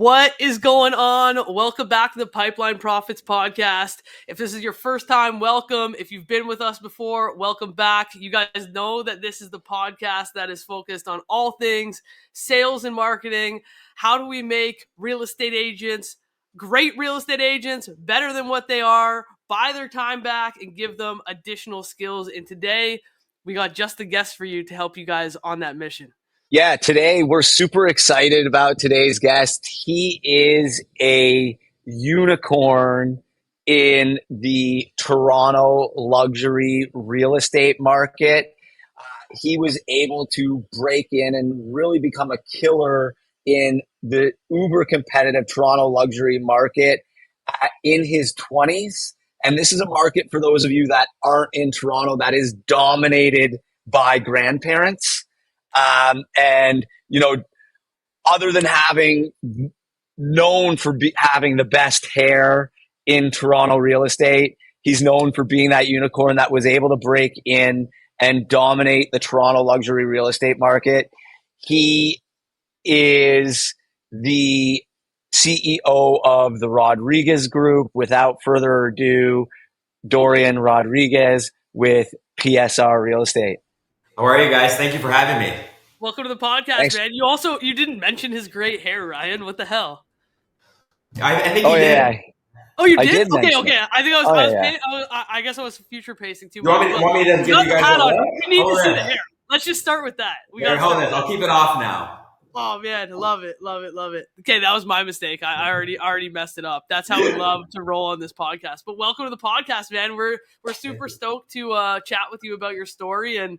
What is going on? Welcome back to the Pipeline Profits Podcast. If this is your first time, welcome. If you've been with us before, welcome back. You guys know that this is the podcast that is focused on all things sales and marketing. How do we make real estate agents, great real estate agents, better than what they are, buy their time back, and give them additional skills? And today, we got just a guest for you to help you guys on that mission. Yeah, today we're super excited about today's guest. He is a unicorn in the Toronto luxury real estate market. He was able to break in and really become a killer in the uber competitive Toronto luxury market in his 20s. And this is a market, for those of you that aren't in Toronto, that is dominated by grandparents. And, you know, other than having known for having the best hair in Toronto real estate, he's known for being that unicorn that was able to break in and dominate the Toronto luxury real estate market. He is the CEO of the Rodriguez Group. Without further ado, Dorian Rodriguez with PSR Real Estate. How are you guys? Thank you for having me. Welcome to the podcast, Thanks. Man. You didn't mention his great hair, Ryan. What the hell? I think you did. Yeah. Oh, you did? Okay. It. I think I guess I was future pacing too much. You want me to give you guys a look? We need to see the hair. Let's just start with that. Hold this. I'll keep it off now. Oh man, love it. Okay, that was my mistake. I already messed it up. That's how we love to roll on this podcast. But welcome to the podcast, man. We're super stoked to chat with you about your story and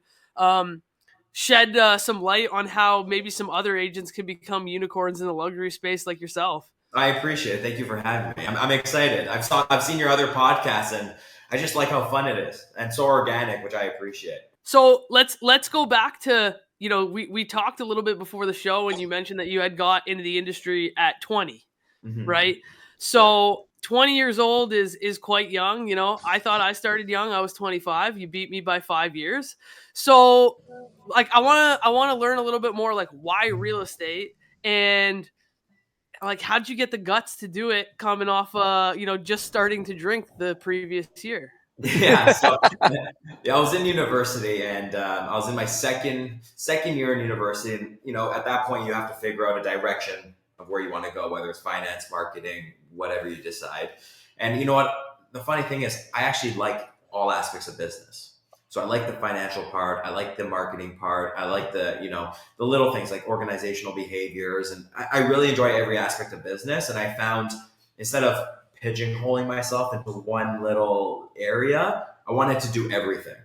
shed some light on how maybe some other agents can become unicorns in the luxury space like yourself. I appreciate it. Thank you for having me. I'm excited. I've seen your other podcasts and I just like how fun it is and so organic, which I appreciate. So let's go back to, you know, we talked a little bit before the show and you mentioned that you had got into the industry at 20, right? So 20 years old is quite young. You know, I thought I started young. I was 25. You beat me by 5 years. So like, I want to learn a little bit more, like why real estate and like, how'd you get the guts to do it coming off, just starting to drink the previous year? Yeah. So I was in university and I was in my second year in university. And, you know, at that point you have to figure out a direction of where you want to go, whether it's finance, marketing, whatever you decide. And you know what? The funny thing is I actually like all aspects of business. So I like the financial part. I like the marketing part. I like the little things like organizational behaviors. And I really enjoy every aspect of business. And I found instead of pigeonholing myself into one little area, I wanted to do everything.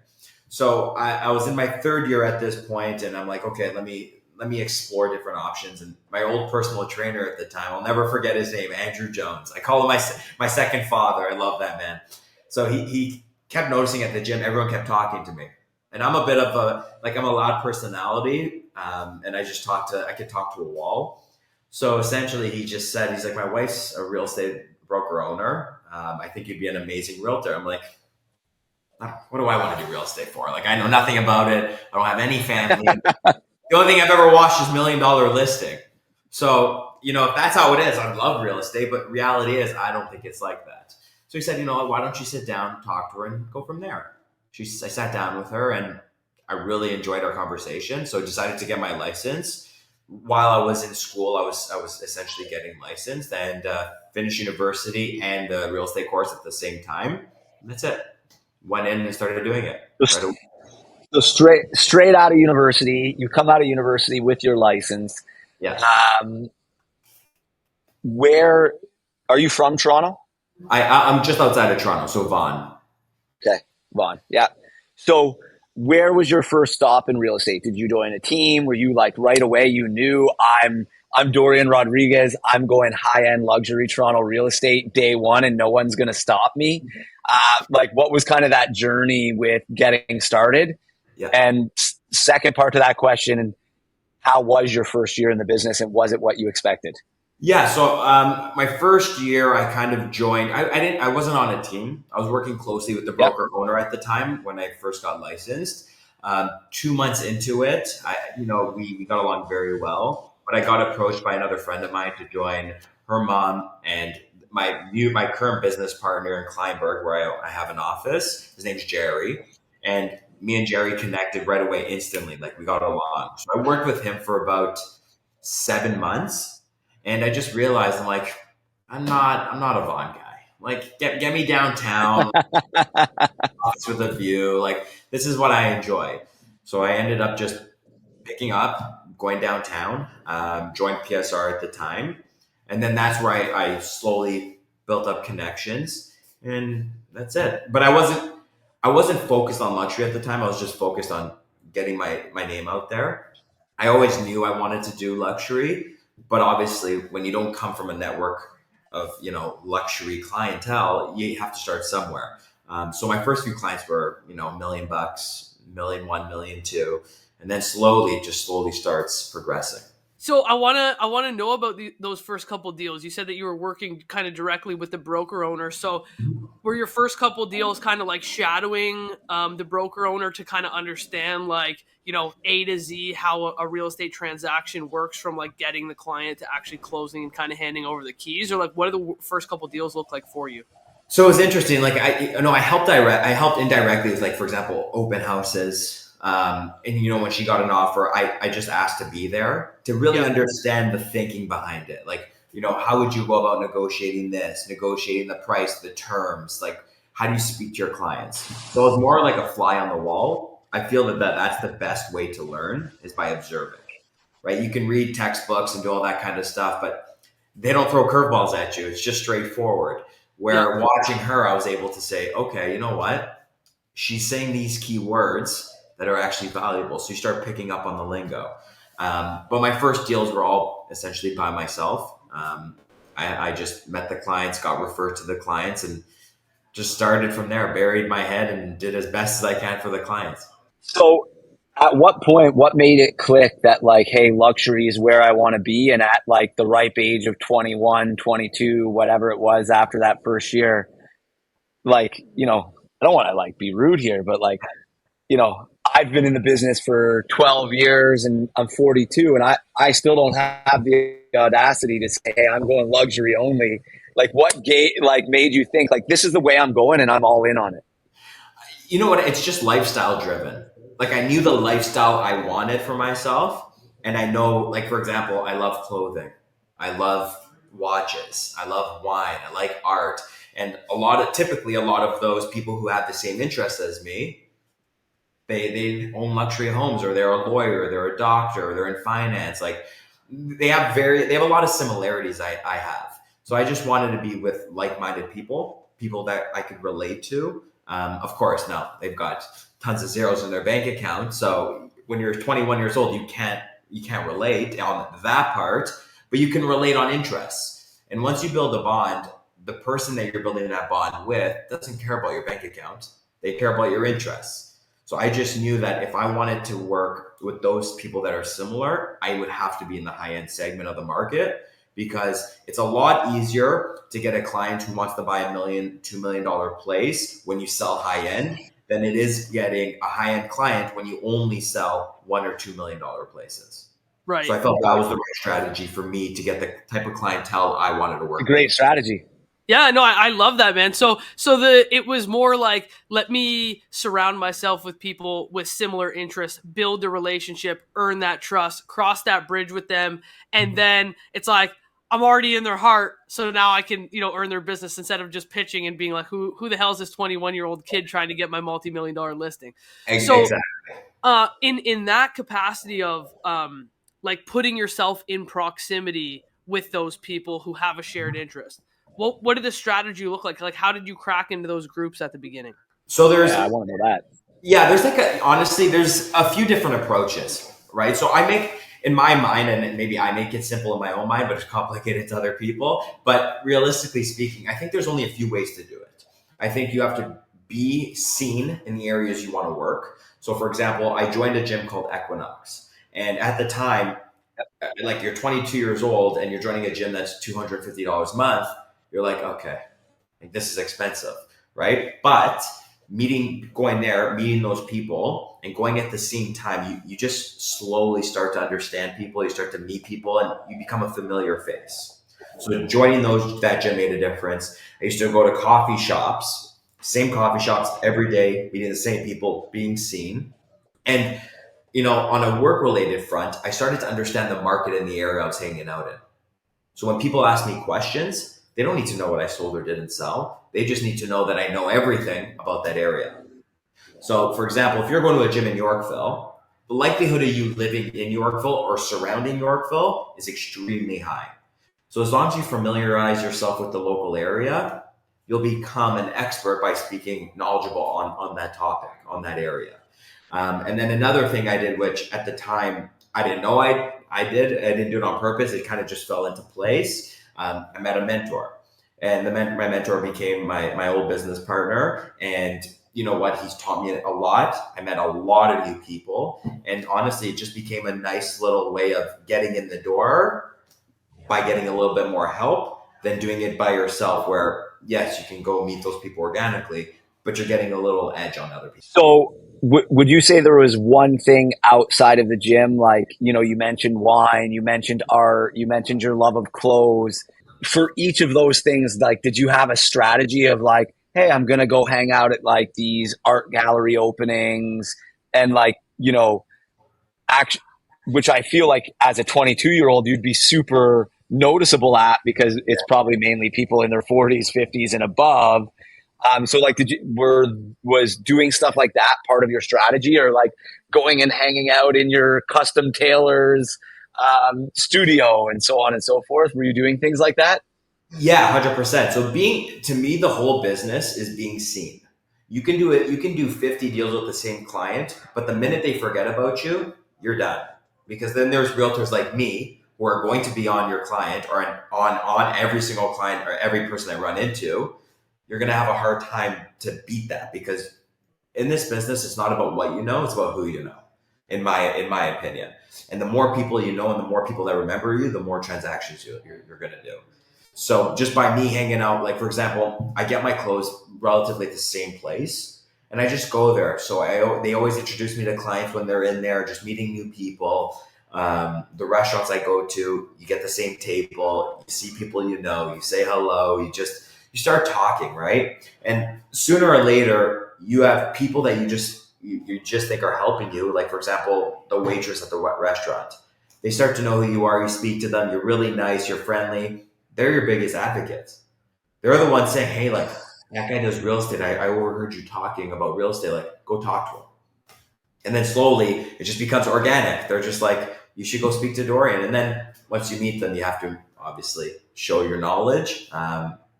So I was in my third year at this point and I'm like, okay, let me explore different options. And my old personal trainer at the time, I'll never forget his name, Andrew Jones. I call him my second father. I love that man. So he kept noticing at the gym, everyone kept talking to me. And I'm a bit of I'm a loud personality. And I could talk to a wall. So essentially he just said, he's like, my wife's a real estate broker owner. I think you'd be an amazing realtor. I'm like, what do I want to do real estate for? Like, I know nothing about it. I don't have any family. The only thing I've ever watched is $1 Million Listing. So, you know, if that's how it is, I love real estate, but reality is I don't think it's like that. So he said, you know what, why don't you sit down, talk to her and go from there? I sat down with her and I really enjoyed our conversation. So I decided to get my license. While I was in school, I was essentially getting licensed and finished university and the real estate course at the same time. And that's it. Went in and started doing it. Right away. So straight out of university, you come out of university with your license. Yes. Where are you from? Toronto? I'm just outside of Toronto, so Vaughan. Okay, Vaughan. Yeah. So where was your first stop in real estate? Did you join a team? Were you like right away you knew I'm Dorian Rodriguez. I'm going high-end luxury Toronto real estate day one and no one's going to stop me. Like what was kind of that journey with getting started? Yeah. And second part to that question, how was your first year in the business and was it what you expected? Yeah. So my first year I kind of joined, I wasn't on a team. I was working closely with the broker owner at the time when I first got licensed. 2 months into it, we got along very well. but I got approached by another friend of mine to join her mom and my current business partner in Kleinburg, where I have an office. His name's Jerry. And me and Jerry connected right away instantly. Like we got along. So I worked with him for about 7 months. And I just realized I'm not a Vaughn guy. Like get me downtown with a view. Like this is what I enjoy. So I ended up just picking up, going downtown, joined PSR at the time. And then that's where I slowly built up connections, and that's it. But I wasn't focused on luxury at the time. I was just focused on getting my name out there. I always knew I wanted to do luxury, but obviously when you don't come from a network of, luxury clientele, you have to start somewhere. So my first few clients were, $1 million, $1.1 million, $1.2 million, and then it just slowly starts progressing. So I wanna know about those first couple deals. You said that you were working kind of directly with the broker owner. So were your first couple deals kind of like shadowing the broker owner to kind of understand A to Z how a real estate transaction works, from like getting the client to actually closing and kind of handing over the keys? Or like what do the first couple deals look like for you? So it was interesting. Like I helped indirectly with, like, for example, open houses. And when she got an offer, I just asked to be there to really understand the thinking behind it. Like, how would you go about negotiating the price, the terms, like how do you speak to your clients? So it was more like a fly on the wall. I feel that's the best way to learn, is by observing, right? You can read textbooks and do all that kind of stuff, but they don't throw curveballs at you. It's just straightforward. Where watching her, I was able to say, okay, you know what? She's saying these key words that are actually valuable. So you start picking up on the lingo. But my first deals were all essentially by myself. I just met the clients, got referred to the clients, and just started from there, buried my head and did as best as I can for the clients. So at what point, what made it click that like, hey, luxury is where I want to be? And at like the ripe age of 21, 22, whatever it was after that first year, like, I don't want to like be rude here, but like, I've been in the business for 12 years and I'm 42 and I still don't have the audacity to say, hey, I'm going luxury only. Like what made you think like, this is the way I'm going and I'm all in on it? You know what? It's just lifestyle driven. Like I knew the lifestyle I wanted for myself. And I know, like, for example, I love clothing. I love watches. I love wine. I like art. And typically a lot of those people who have the same interests as me, they own luxury homes, or they're a lawyer, they're a doctor, or they're in finance. Like they have a lot of similarities I have. So I just wanted to be with like-minded people that I could relate to. Of course, now they've got tons of zeros in their bank account. So when you're 21 years old, you can't relate on that part, but you can relate on interests. And once you build a bond, the person that you're building that bond with doesn't care about your bank account. They care about your interests. So I just knew that if I wanted to work with those people that are similar, I would have to be in the high-end segment of the market, because it's a lot easier to get a client who wants to buy $1 million, $2 million place when you sell high-end than it is getting a high-end client when you only sell $1 or $2 million places. Right. So I felt that was the right strategy for me to get the type of clientele I wanted to work with. Great strategy. Yeah, no, I love that, man. So it was more like, let me surround myself with people with similar interests, build a relationship, earn that trust, cross that bridge with them. And then it's like, I'm already in their heart. So now I can, earn their business, instead of just pitching and being like, who the hell is this 21-year-old kid trying to get my multi-million-dollar listing? Exactly. So in that capacity of like putting yourself in proximity with those people who have a shared interest, what did the strategy look like? Like, how did you crack into those groups at the beginning? So I want to know that. Yeah, honestly, there's a few different approaches, right? So I make, in my mind, and maybe I make it simple in my own mind, but it's complicated to other people. But realistically speaking, I think there's only a few ways to do it. I think you have to be seen in the areas you want to work. So for example, I joined a gym called Equinox. And at the time, like, you're 22 years old and you're joining a gym that's $250 a month. You're like, okay, like, this is expensive, right? But going there, meeting those people, and going at the same time, you just slowly start to understand people. You start to meet people, and you become a familiar face. So joining that gym made a difference. I used to go to coffee shops, same coffee shops every day, meeting the same people, being seen. And, on a work-related front, I started to understand the market in the area I was hanging out in. So when people ask me questions, they don't need to know what I sold or didn't sell. They just need to know that I know everything about that area. So, for example, if you're going to a gym in Yorkville, the likelihood of you living in Yorkville or surrounding Yorkville is extremely high. So as long as you familiarize yourself with the local area, you'll become an expert by speaking knowledgeable on that topic, on that area. And then another thing I did, which at the time I didn't know I didn't do it on purpose. It kind of just fell into place. I met a mentor, and my mentor became my old business partner. And you know what? He's taught me a lot. I met a lot of new people, and honestly, it just became a nice little way of getting in the door by getting a little bit more help than doing it by yourself, where yes, you can go meet those people organically, but you're getting a little edge on other people. So would you say there was one thing outside of the gym? Like, you mentioned wine, you mentioned art, you mentioned your love of clothes. For each of those things, like, did you have a strategy of like, hey, I'm going to go hang out at like these art gallery openings and like, which I feel like as a 22-year-old, you'd be super noticeable at because it's probably mainly people in their 40s, 50s and above. So like, was doing stuff like that part of your strategy, or like going and hanging out in your custom tailor's studio and so on and so forth? Were you doing things like that? Yeah, 100%. So to me, the whole business is being seen. You can do it. You can do 50 deals with the same client, but the minute they forget about you, you're done. Because then there's realtors like me who are going to be on your client or on every single client or every person I run into. You're going to have a hard time to beat that, because in this business, it's not about what you know, it's about who you know, in my opinion. And the more people you know and the more people that remember you, the more transactions you're going to do. So just by me hanging out, like for example, I get my clothes relatively at the same place and I just go there. So they always introduce me to clients when they're in there, just meeting new people. The restaurants I go to, you get the same table, you see people you know, you say hello, you start talking, right? And sooner or later, you have people that you just think are helping you. Like, for example, the waitress at the restaurant. They start to know who you are. You speak to them. You're really nice. You're friendly. They're your biggest advocates. They're the ones saying, hey, like, that guy does real estate. I overheard you talking about real estate. Like, go talk to him. And then slowly, it just becomes organic. They're just like, you should go speak to Dorian. And then once you meet them, you have to obviously show your knowledge.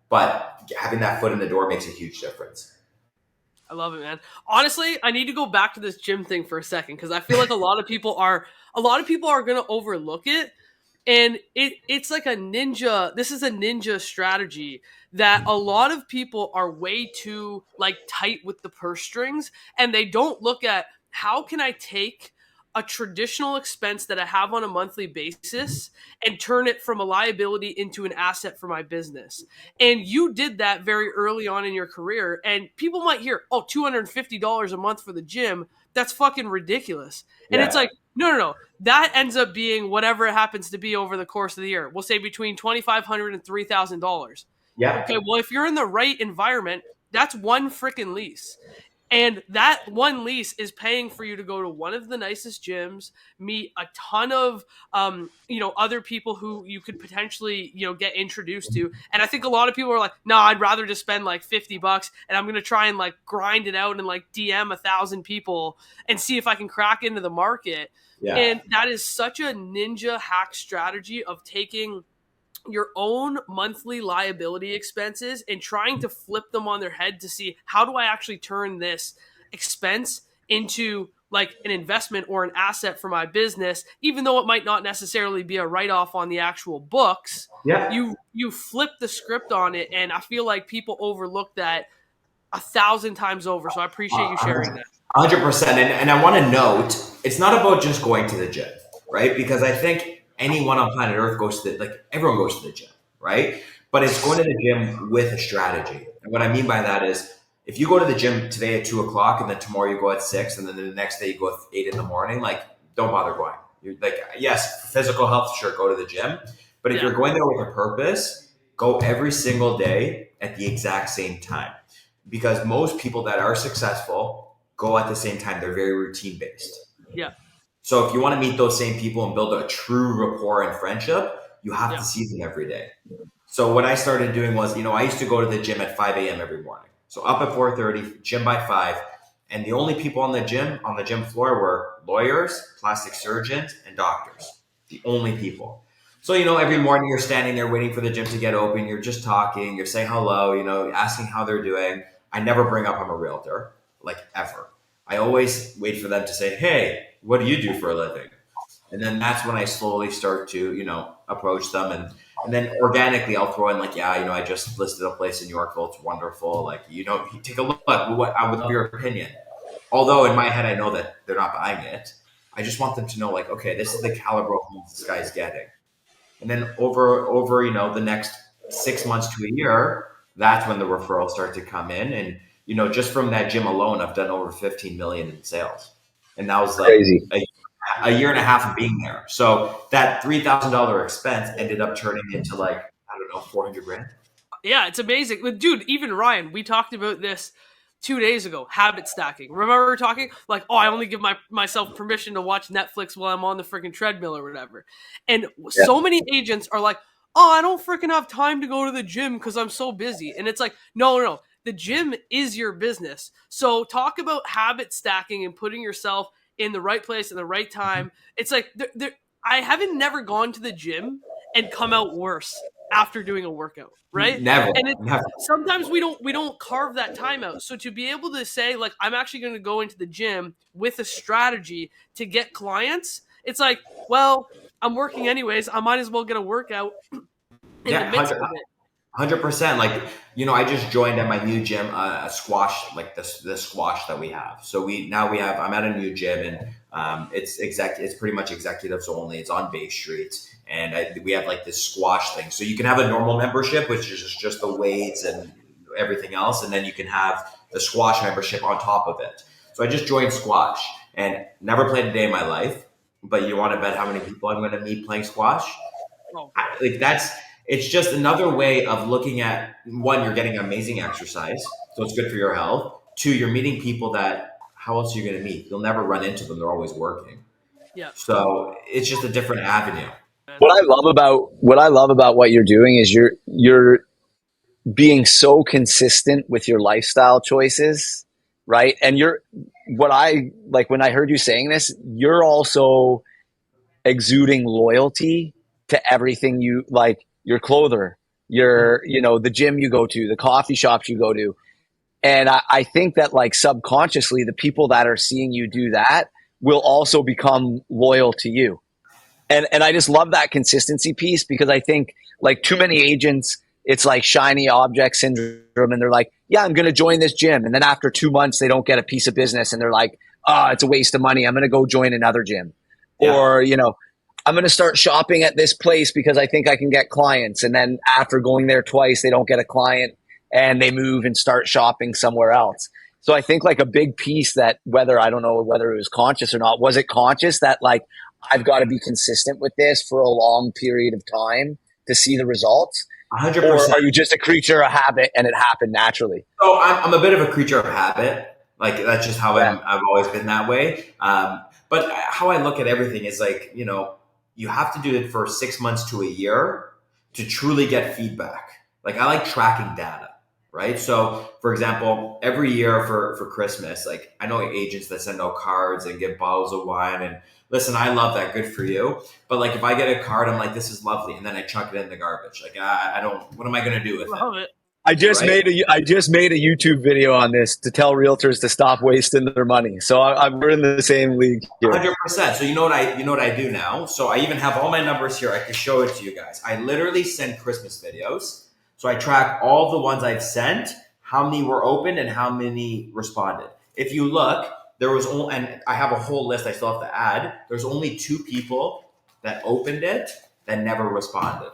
But having that foot in the door makes a huge difference. I love it, man. Honestly, I need to go back to this gym thing for a second, because I feel like a lot of people are going to overlook it. And it's like a ninja. This is a ninja strategy that a lot of people are way too like tight with the purse strings, and they don't look at how can I take a traditional expense that I have on a monthly basis and turn it from a liability into an asset for my business. And you did that very early on in your career. And people might hear, oh, $250 a month for the gym. That's fucking ridiculous. And it's like, no. That ends up being whatever it happens to be over the course of the year. We'll say between $2,500 and $3,000. Yeah. Okay. Well, if you're in the right environment, that's one freaking lease. And that one lease is paying for you to go to one of the nicest gyms, meet a ton of, other people who you could potentially, get introduced to. And I think a lot of people are like, no, I'd rather just spend like $50 and I'm going to try and like grind it out and like DM 1,000 people and see if I can crack into the market. Yeah. And that is such a ninja hack strategy of taking your own monthly liability expenses and trying to flip them on their head to see how do I actually turn this expense into like an investment or an asset for my business, even though it might not necessarily be a write-off on the actual books. Yeah. You flip the script on it, and I feel like people overlook that 1,000 times over. So I appreciate you sharing that. 100%. And I want to note, it's not about just going to the gym, right? Because I think anyone on planet Earth everyone goes to the gym, right? But it's going to the gym with a strategy. And what I mean by that is if you go to the gym today at 2 o'clock and then tomorrow you go at 6 and then the next day you go at 8 in the morning, like don't bother going. You're like, yes, for physical health, sure, go to the gym. But if you're going there with a purpose, go every single day at the exact same time. Because most people that are successful go at the same time. They're very routine based. Yeah. So if you want to meet those same people and build a true rapport and friendship, you have to see them every day. So what I started doing was, I used to go to the gym at 5 a.m. every morning. So up at 4:30, gym by 5. And the only people on the gym floor were lawyers, plastic surgeons, and doctors. The only people. So, every morning you're standing there waiting for the gym to get open. You're just talking. You're saying hello, asking how they're doing. I never bring up I'm a realtor, like ever. I always wait for them to say, hey, what do you do for a living? And then that's when I slowly start to, approach them. And then organically I'll throw in like, I just listed a place in Yorkville. It's wonderful. Like, take a look. I would love your opinion. Although in my head, I know that they're not buying it. I just want them to know like, okay, this is the caliber of homes this guy's getting. And then over, the next 6 months to a year, that's when the referrals start to come in. And, just from that gym alone, I've done over 15 million in sales. And that was like crazy. A year and a half of being there. So that $3,000 expense ended up turning into like, I don't know, 400 grand. Yeah, it's amazing. But dude, even Ryan, we talked about this 2 days ago, habit stacking. Remember we were talking like, I only give myself permission to watch Netflix while I'm on the freaking treadmill or whatever. And so many agents are like, I don't freaking have time to go to the gym because I'm so busy. And it's like, no. The gym is your business. So talk about habit stacking and putting yourself in the right place at the right time. It's like, I haven't never gone to the gym and come out worse after doing a workout, right? Never. And sometimes we don't carve that time out. So to be able to say like, I'm actually going to go into the gym with a strategy to get clients, it's like, well, I'm working anyways. I might as well get a workout in the midst of it. 100%. Like, I just joined at my new gym, a squash, like the squash that we have. So I'm at a new gym and it's pretty much executives only. It's on Bay Street. And we have like this squash thing. So you can have a normal membership, which is just the weights and everything else. And then you can have the squash membership on top of it. So I just joined squash and never played a day in my life. But you want to bet how many people I'm going to meet playing squash? It's just another way of looking at, one, you're getting amazing exercise, so it's good for your health. Two, you're meeting people that, how else are you going to meet? You'll never run into them. They're always working. Yeah. So it's just a different avenue. What I love about what you're doing is you're being so consistent with your lifestyle choices, right? And what I like when I heard you saying this, you're also exuding loyalty to everything you like. Your clother, the gym you go to, the coffee shops you go to. And I think that like subconsciously, the people that are seeing you do that will also become loyal to you. And I just love that consistency piece because I think like too many agents, it's like shiny object syndrome. And they're like, yeah, I'm going to join this gym. And then after 2 months, they don't get a piece of business. And they're like, it's a waste of money. I'm going to go join another gym. Yeah. Or, I'm going to start shopping at this place because I think I can get clients. And then after going there twice, they don't get a client and they move and start shopping somewhere else. So I think like a big piece that I don't know whether it was conscious or not, was it conscious that like, I've got to be consistent with this for a long period of time to see the results? 100%. Or are you just a creature of habit and it happened naturally? So I'm a bit of a creature of habit. Like that's just how I've always been that way. But how I look at everything is like, you have to do it for 6 months to a year to truly get feedback. Like I like tracking data, right? So for example, every year for Christmas, like I know agents that send out cards and give bottles of wine and listen, I love that. Good for you. But like if I get a card, I'm like, this is lovely. And then I chuck it in the garbage. Like I don't, what am I going to do with it? I just made a YouTube video on this to tell realtors to stop wasting their money. So we're in the same league here. 100%. So you know what I do now? So I even have all my numbers here. I can show it to you guys. I literally send Christmas videos. So I track all the ones I've sent, how many were opened and how many responded. If you look, there was only, and I have a whole list I still have to add. There's only 2 people that opened it that never responded.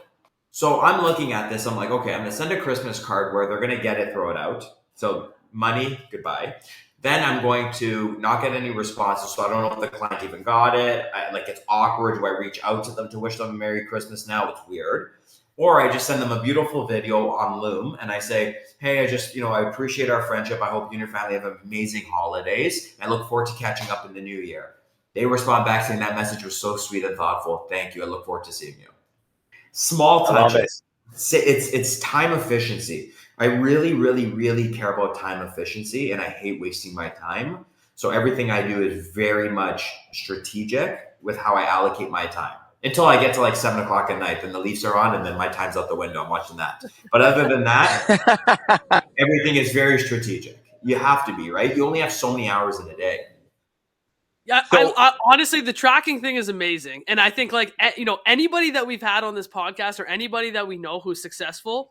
So I'm looking at this. I'm like, okay, I'm going to send a Christmas card where they're going to get it, throw it out. So money, goodbye. Then I'm going to not get any responses, so I don't know if the client even got it. It's awkward. Do I reach out to them to wish them a Merry Christmas now? It's weird. Or I just send them a beautiful video on Loom and I say, hey, I appreciate our friendship. I hope you and your family have amazing holidays. I look forward to catching up in the new year. They respond back saying that message was so sweet and thoughtful. Thank you. I look forward to seeing you. Small touches. It's time efficiency. I really, really, really care about time efficiency and I hate wasting my time. So everything I do is very much strategic with how I allocate my time. Until I get to 7 o'clock at night, then the Leafs are on and then my time's out the window. I'm watching that. But other than that, everything is very strategic. You have to be, right? You only have so many hours in a day. Yeah, so, I honestly, the tracking thing is amazing. And I think anybody that we've had on this podcast or anybody that we know who's successful,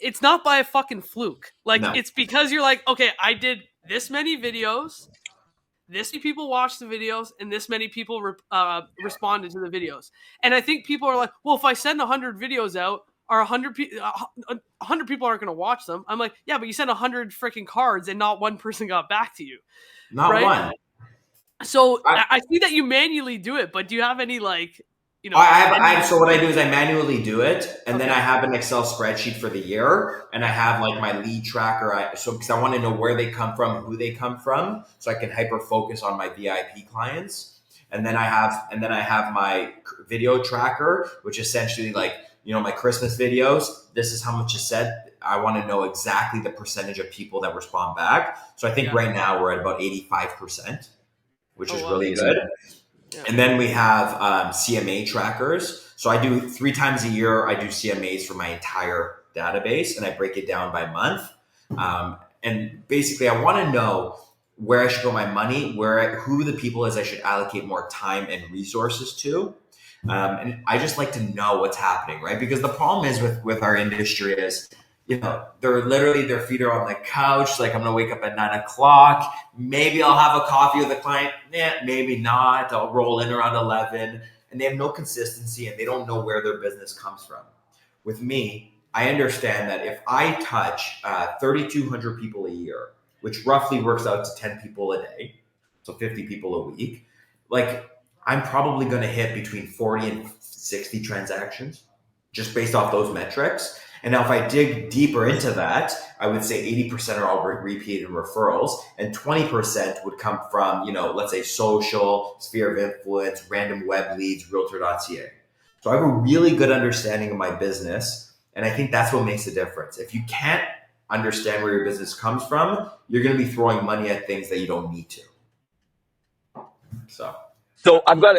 it's not by a fucking fluke. No. It's because you're okay, I did this many videos, this many people watched the videos, and this many people responded to the videos. And I think people are well, if I send 100 videos out, are 100 people aren't going to watch them. I'm yeah, but you sent 100 freaking cards and not one person got back to you. Not right? one. So I see that you manually do it, but do you have any so what I do is I manually do it, and then I have an Excel spreadsheet for the year, and I have my lead tracker. Because I want to know where they come from, who they come from, so I can hyper focus on my VIP clients. And then I have my video tracker, which essentially my Christmas videos. This is how much is said. I want to know exactly the percentage of people that respond back. So I think right now we're at about 85%, which is really good. Yeah. And then we have CMA trackers. So I do 3 times a year, I do CMAs for my entire database and I break it down by month. And basically I want to know where I should go my money, who the people is I should allocate more time and resources to. And I just like to know what's happening, right? Because the problem is with our industry is, their feet are on the couch. I'm going to wake up at 9 o'clock. Maybe I'll have a coffee with a client. Maybe not. I'll roll in around 11 and they have no consistency and they don't know where their business comes from. With me, I understand that if I touch 3,200 people a year, which roughly works out to 10 people a day, so 50 people a week, I'm probably going to hit between 40 and 60 transactions just based off those metrics. And now if I dig deeper into that, I would say 80% are all repeated referrals and 20% would come from, let's say social, sphere of influence, random web leads, realtor.ca. So I have a really good understanding of my business. And I think that's what makes a difference. If you can't understand where your business comes from, you're going to be throwing money at things that you don't need to. So I've got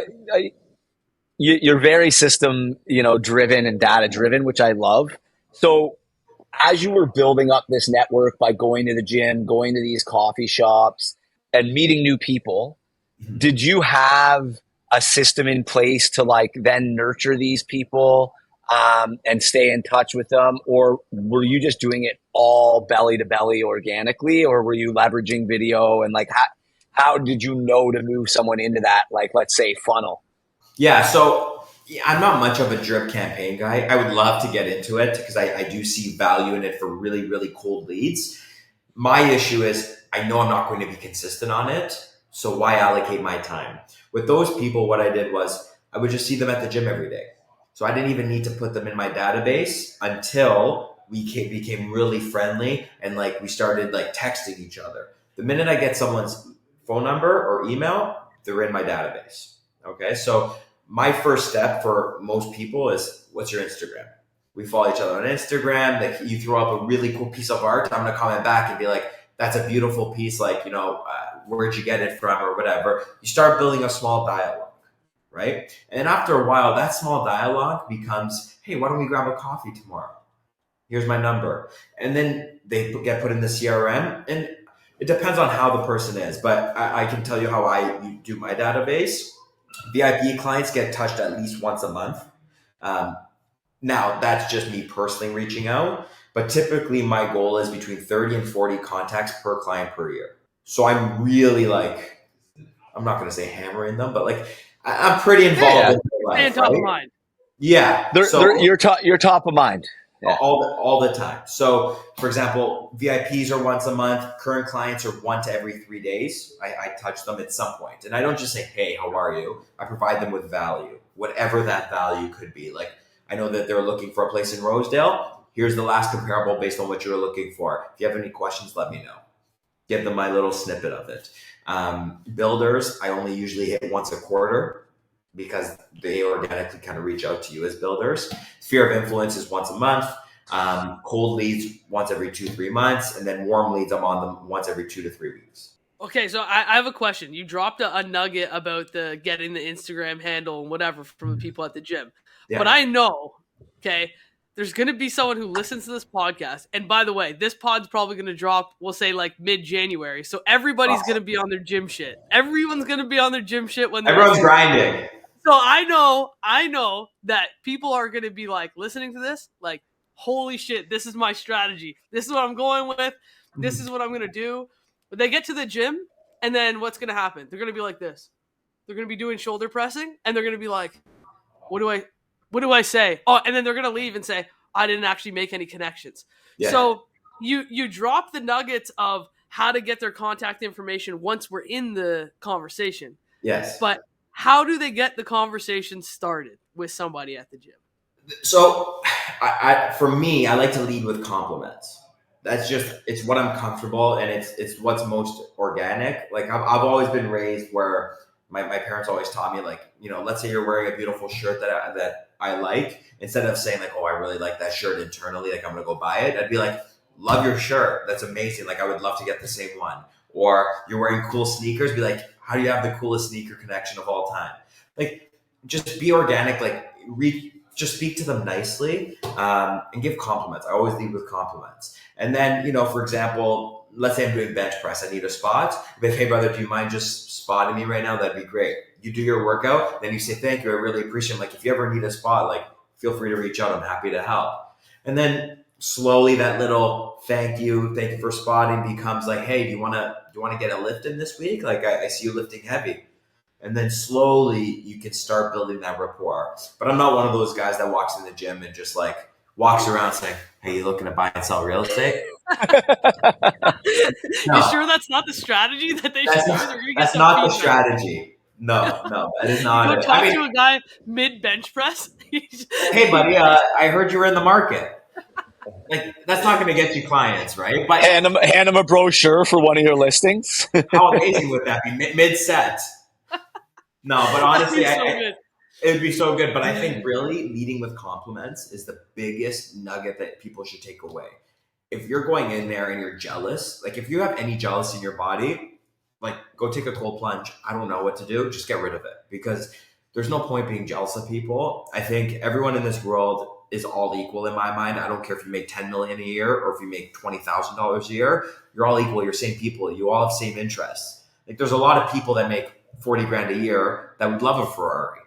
you're very system, driven and data driven, which I love. So as you were building up this network by going to the gym, going to these coffee shops and meeting new people, did you have a system in place to then nurture these people and stay in touch with them? Or were you just doing it all belly to belly organically? Or were you leveraging video and how did you know to move someone into that, let's say funnel? Yeah. So I'm not much of a drip campaign guy. I would love to get into it because I do see value in it for really, really cold leads. My issue is I know I'm not going to be consistent on it. So why allocate my time? With those people, what I did was I would just see them at the gym every day. So I didn't even need to put them in my database until we became really friendly and we started texting each other. The minute I get someone's phone number or email, they're in my database. Okay. So my first step for most people is, what's your Instagram? We follow each other on Instagram. You throw up a really cool piece of art, I'm going to comment back and be that's a beautiful piece. Where'd you get it from or whatever. You start building a small dialogue, right? And after a while, that small dialogue becomes, hey, why don't we grab a coffee tomorrow? Here's my number. And then they get put in the CRM, and it depends on how the person is, but I can tell you how I do my database. VIP clients get touched at least once a month. Now, that's just me personally reaching out, but typically my goal is between 30 and 40 contacts per client per year. So I'm really I'm not going to say hammering them, but I'm pretty involved in their life. Top of mind. Yeah. You're top of mind. all the time. So, for example, VIPs are once a month. Current clients are once every 3 days. I touch them at some point, and I don't just say, "Hey, how are you?" I provide them with value, whatever that value could be. Like, I know that they're looking for a place in Rosedale. Here's the last comparable based on what you're looking for. If you have any questions, let me know. Give them my little snippet of it. Builders, I only usually hit once a quarter because they organically kind of reach out to you as builders. Sphere of influence is once a month. Cold leads once every 2-3 months, and then warm leads, I'm on them once every 2 to 3 weeks. Okay, so I have a question. You dropped a nugget about the getting the Instagram handle and whatever from the people at the gym. Yeah. But I know, okay, there's going to be someone who listens to this podcast. And by the way, this pod's probably going to drop, we'll say like mid-January. So everybody's going to be on their gym shit. Everyone's going to be on their gym shit when everyone's grinding. So I know that people are going to be like listening to this, like, holy shit, this is my strategy. This is what I'm going with. This is what I'm going to do. But they get to the gym, and then what's going to happen? They're going to be like this. They're going to be doing shoulder pressing, and they're going to be like, what do I say? Oh, and then they're going to leave and say, I didn't actually make any connections. Yeah. So you drop the nuggets of how to get their contact information once we're in the conversation. Yes. But how do they get the conversation started with somebody at the gym? So for me, I like to lead with compliments. That's just, it's what I'm comfortable, and it's what's most organic. Like I've always been raised where my parents always taught me, like, you know, let's say you're wearing a beautiful shirt that I like, instead of saying like, oh, I really like that shirt internally, like I'm going to go buy it. I'd be like, love your shirt. That's amazing. Like I would love to get the same one. Or you're wearing cool sneakers. Be like, how do you have the coolest sneaker connection of all time? Like, just be organic, like just speak to them nicely, and give compliments. I always lead with compliments. And then, you know, for example, let's say I'm doing bench press. I need a spot. But hey, brother, do you mind just spotting me right now? That'd be great. You do your workout, then you say, thank you. I really appreciate it. Like, if you ever need a spot, like, feel free to reach out. I'm happy to help. And then slowly that little thank you for spotting becomes like, hey, do you want to get a lift in this week? Like, I see you lifting heavy. And then slowly you can start building that rapport. But I'm not one of those guys that walks in the gym and just like walks around saying, hey, you looking to buy and sell real estate? No. You sure that's not the strategy that they should use? That's not the strategy. No, that is not it. Go talk to a guy mid-bench press. Hey, buddy, I heard you were in the market. Like, that's not going to get you clients, right? But hand them a brochure for one of your listings. How amazing would that be? Mid-set. No, but honestly, it would be so good. But I think really leading with compliments is the biggest nugget that people should take away. If you're going in there and you're jealous, like if you have any jealousy in your body, like go take a cold plunge. I don't know what to do. Just get rid of it, because there's no point being jealous of people. I think everyone in this world is all equal in my mind. I don't care if you make $10 million a year or if you make $20,000 a year. You're all equal. You're same people. You all have same interests. Like there's a lot of people that make 40 grand a year that would love a Ferrari.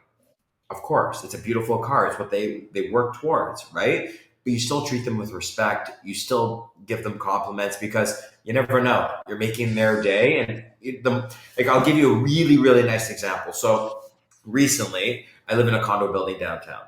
Of course, it's a beautiful car. It's what they work towards, right? But you still treat them with respect. You still give them compliments, because you never know. You're making their day. And I'll give you a really, really nice example. So recently, I live in a condo building downtown,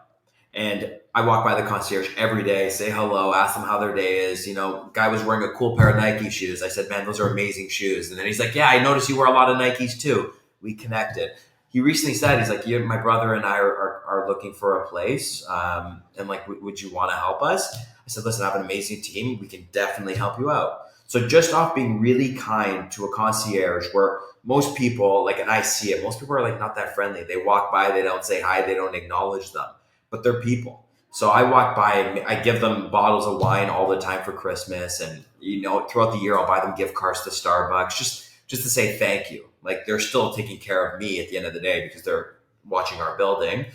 and I walk by the concierge every day, say hello, ask them how their day is. You know, guy was wearing a cool pair of Nike shoes. I said, man, those are amazing shoes. And then he's like, yeah, I noticed you wear a lot of Nikes too. We connected. He recently said, he's like, my brother and I are looking for a place. And like, would you want to help us? I said, listen, I have an amazing team. We can definitely help you out. So just off being really kind to a concierge, where most people, like, and I see it, most people are like not that friendly. They walk by, they don't say hi, they don't acknowledge them, but they're people. So I walk by and I give them bottles of wine all the time for Christmas. And, you know, throughout the year, I'll buy them gift cards to Starbucks, just to say thank you. Like, they're still taking care of me at the end of the day because they're watching our building.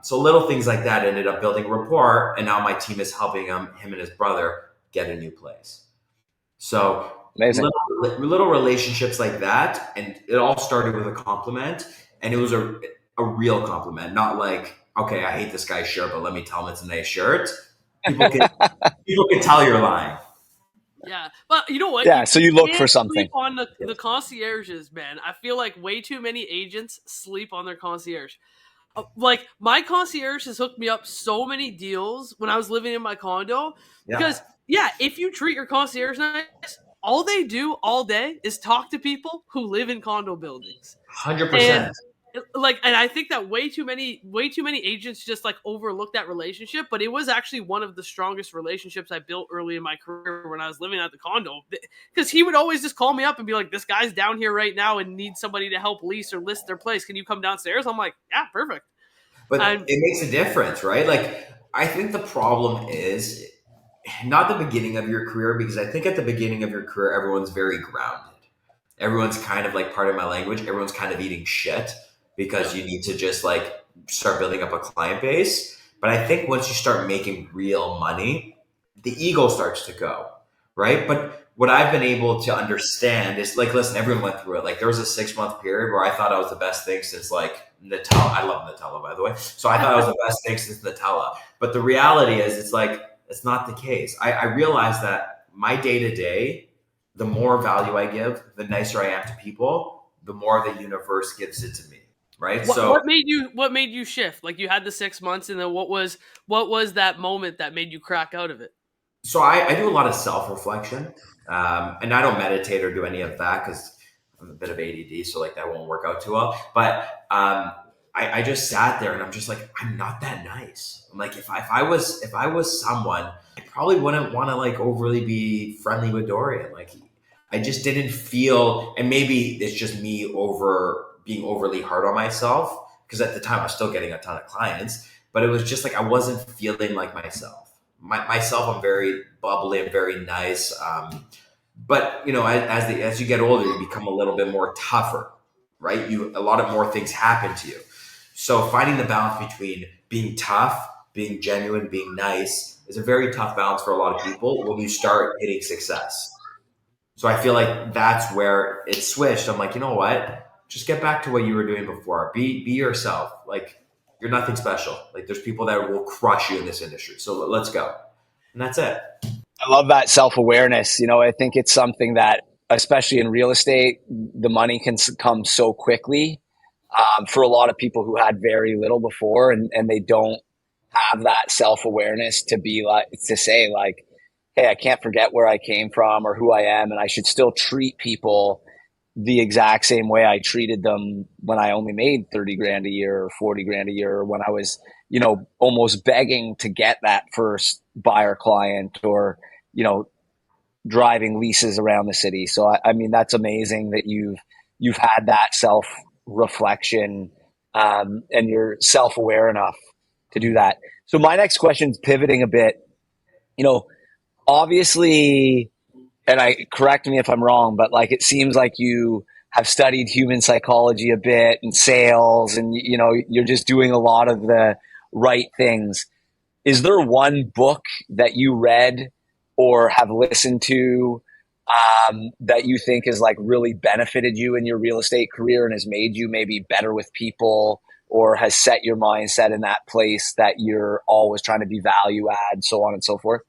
So little things like that ended up building rapport. And now my team is helping him and his brother get a new place. So little relationships like that. And it all started with a compliment. And it was a real compliment, not like, okay, I hate this guy's shirt, but let me tell him it's a nice shirt. People can tell you're lying. Yeah, but you know what? Yeah, so you look for something. Sleep on the concierges, man. I feel like way too many agents sleep on their concierge. like my concierge has hooked me up so many deals when I was living in my condo because if you treat your concierge nice, all they do all day is talk to people who live in condo buildings. 100%. And I think that way too many agents just like overlook that relationship, but it was actually one of the strongest relationships I built early in my career when I was living at the condo, because he would always just call me up and be like, this guy's down here right now and needs somebody to help lease or list their place. Can you come downstairs? I'm like, yeah, perfect. But it makes a difference, right? Like, I think the problem is not the beginning of your career, because I think at the beginning of your career, everyone's very grounded. Everyone's kind of like, part of my language, everyone's kind of eating shit because you need to just like start building up a client base. But I think once you start making real money, the ego starts to go, right? But what I've been able to understand is like, listen, everyone went through it. Like, there was a 6-month period where I thought I was the best thing since like Nutella. I love Nutella, by the way. So I thought I was the best thing since Nutella. But the reality is, it's like, it's not the case. I realized that my day-to-day, the more value I give, the nicer I am to people, the more the universe gives it to me. Right. What made you shift? Like, you had the 6 months, and then what was that moment that made you crack out of it? So I do a lot of self-reflection, and I don't meditate or do any of that because I'm a bit of ADD, so like that won't work out too well. But I just sat there and I'm just like, I'm not that nice. I'm like, if I was someone, I probably wouldn't want to like overly be friendly with Dorian. Like, I just didn't feel, and maybe it's just me being overly hard on myself, because at the time I was still getting a ton of clients, but it was just like I wasn't feeling like myself. Myself, I'm very bubbly, I'm very nice. But you know, as you get older, you become a little bit more tougher, right? A lot of more things happen to you. So finding the balance between being tough, being genuine, being nice is a very tough balance for a lot of people when you start hitting success. So I feel like that's where it switched. I'm like, you know what? Just get back to what you were doing before. Be yourself. Like, you're nothing special. Like, there's people that will crush you in this industry. So let's go. And that's it. I love that self-awareness. You know, I think it's something that, especially in real estate, the money can come so quickly for a lot of people who had very little before, and they don't have that self-awareness to be like, to say like, hey, I can't forget where I came from or who I am, and I should still treat people the exact same way I treated them when I only made 30 grand a year or 40 grand a year, or when I was, you know, almost begging to get that first buyer client, or, you know, driving leases around the city. So, I mean, that's amazing that you've had that self-reflection and you're self-aware enough to do that. So my next question is pivoting a bit, you know, obviously, and correct me if I'm wrong, but like, it seems like you have studied human psychology a bit and sales, and, you know, you're just doing a lot of the right things. Is there one book that you read or have listened to that you think has like really benefited you in your real estate career and has made you maybe better with people, or has set your mindset in that place that you're always trying to be value add, so on and so forth?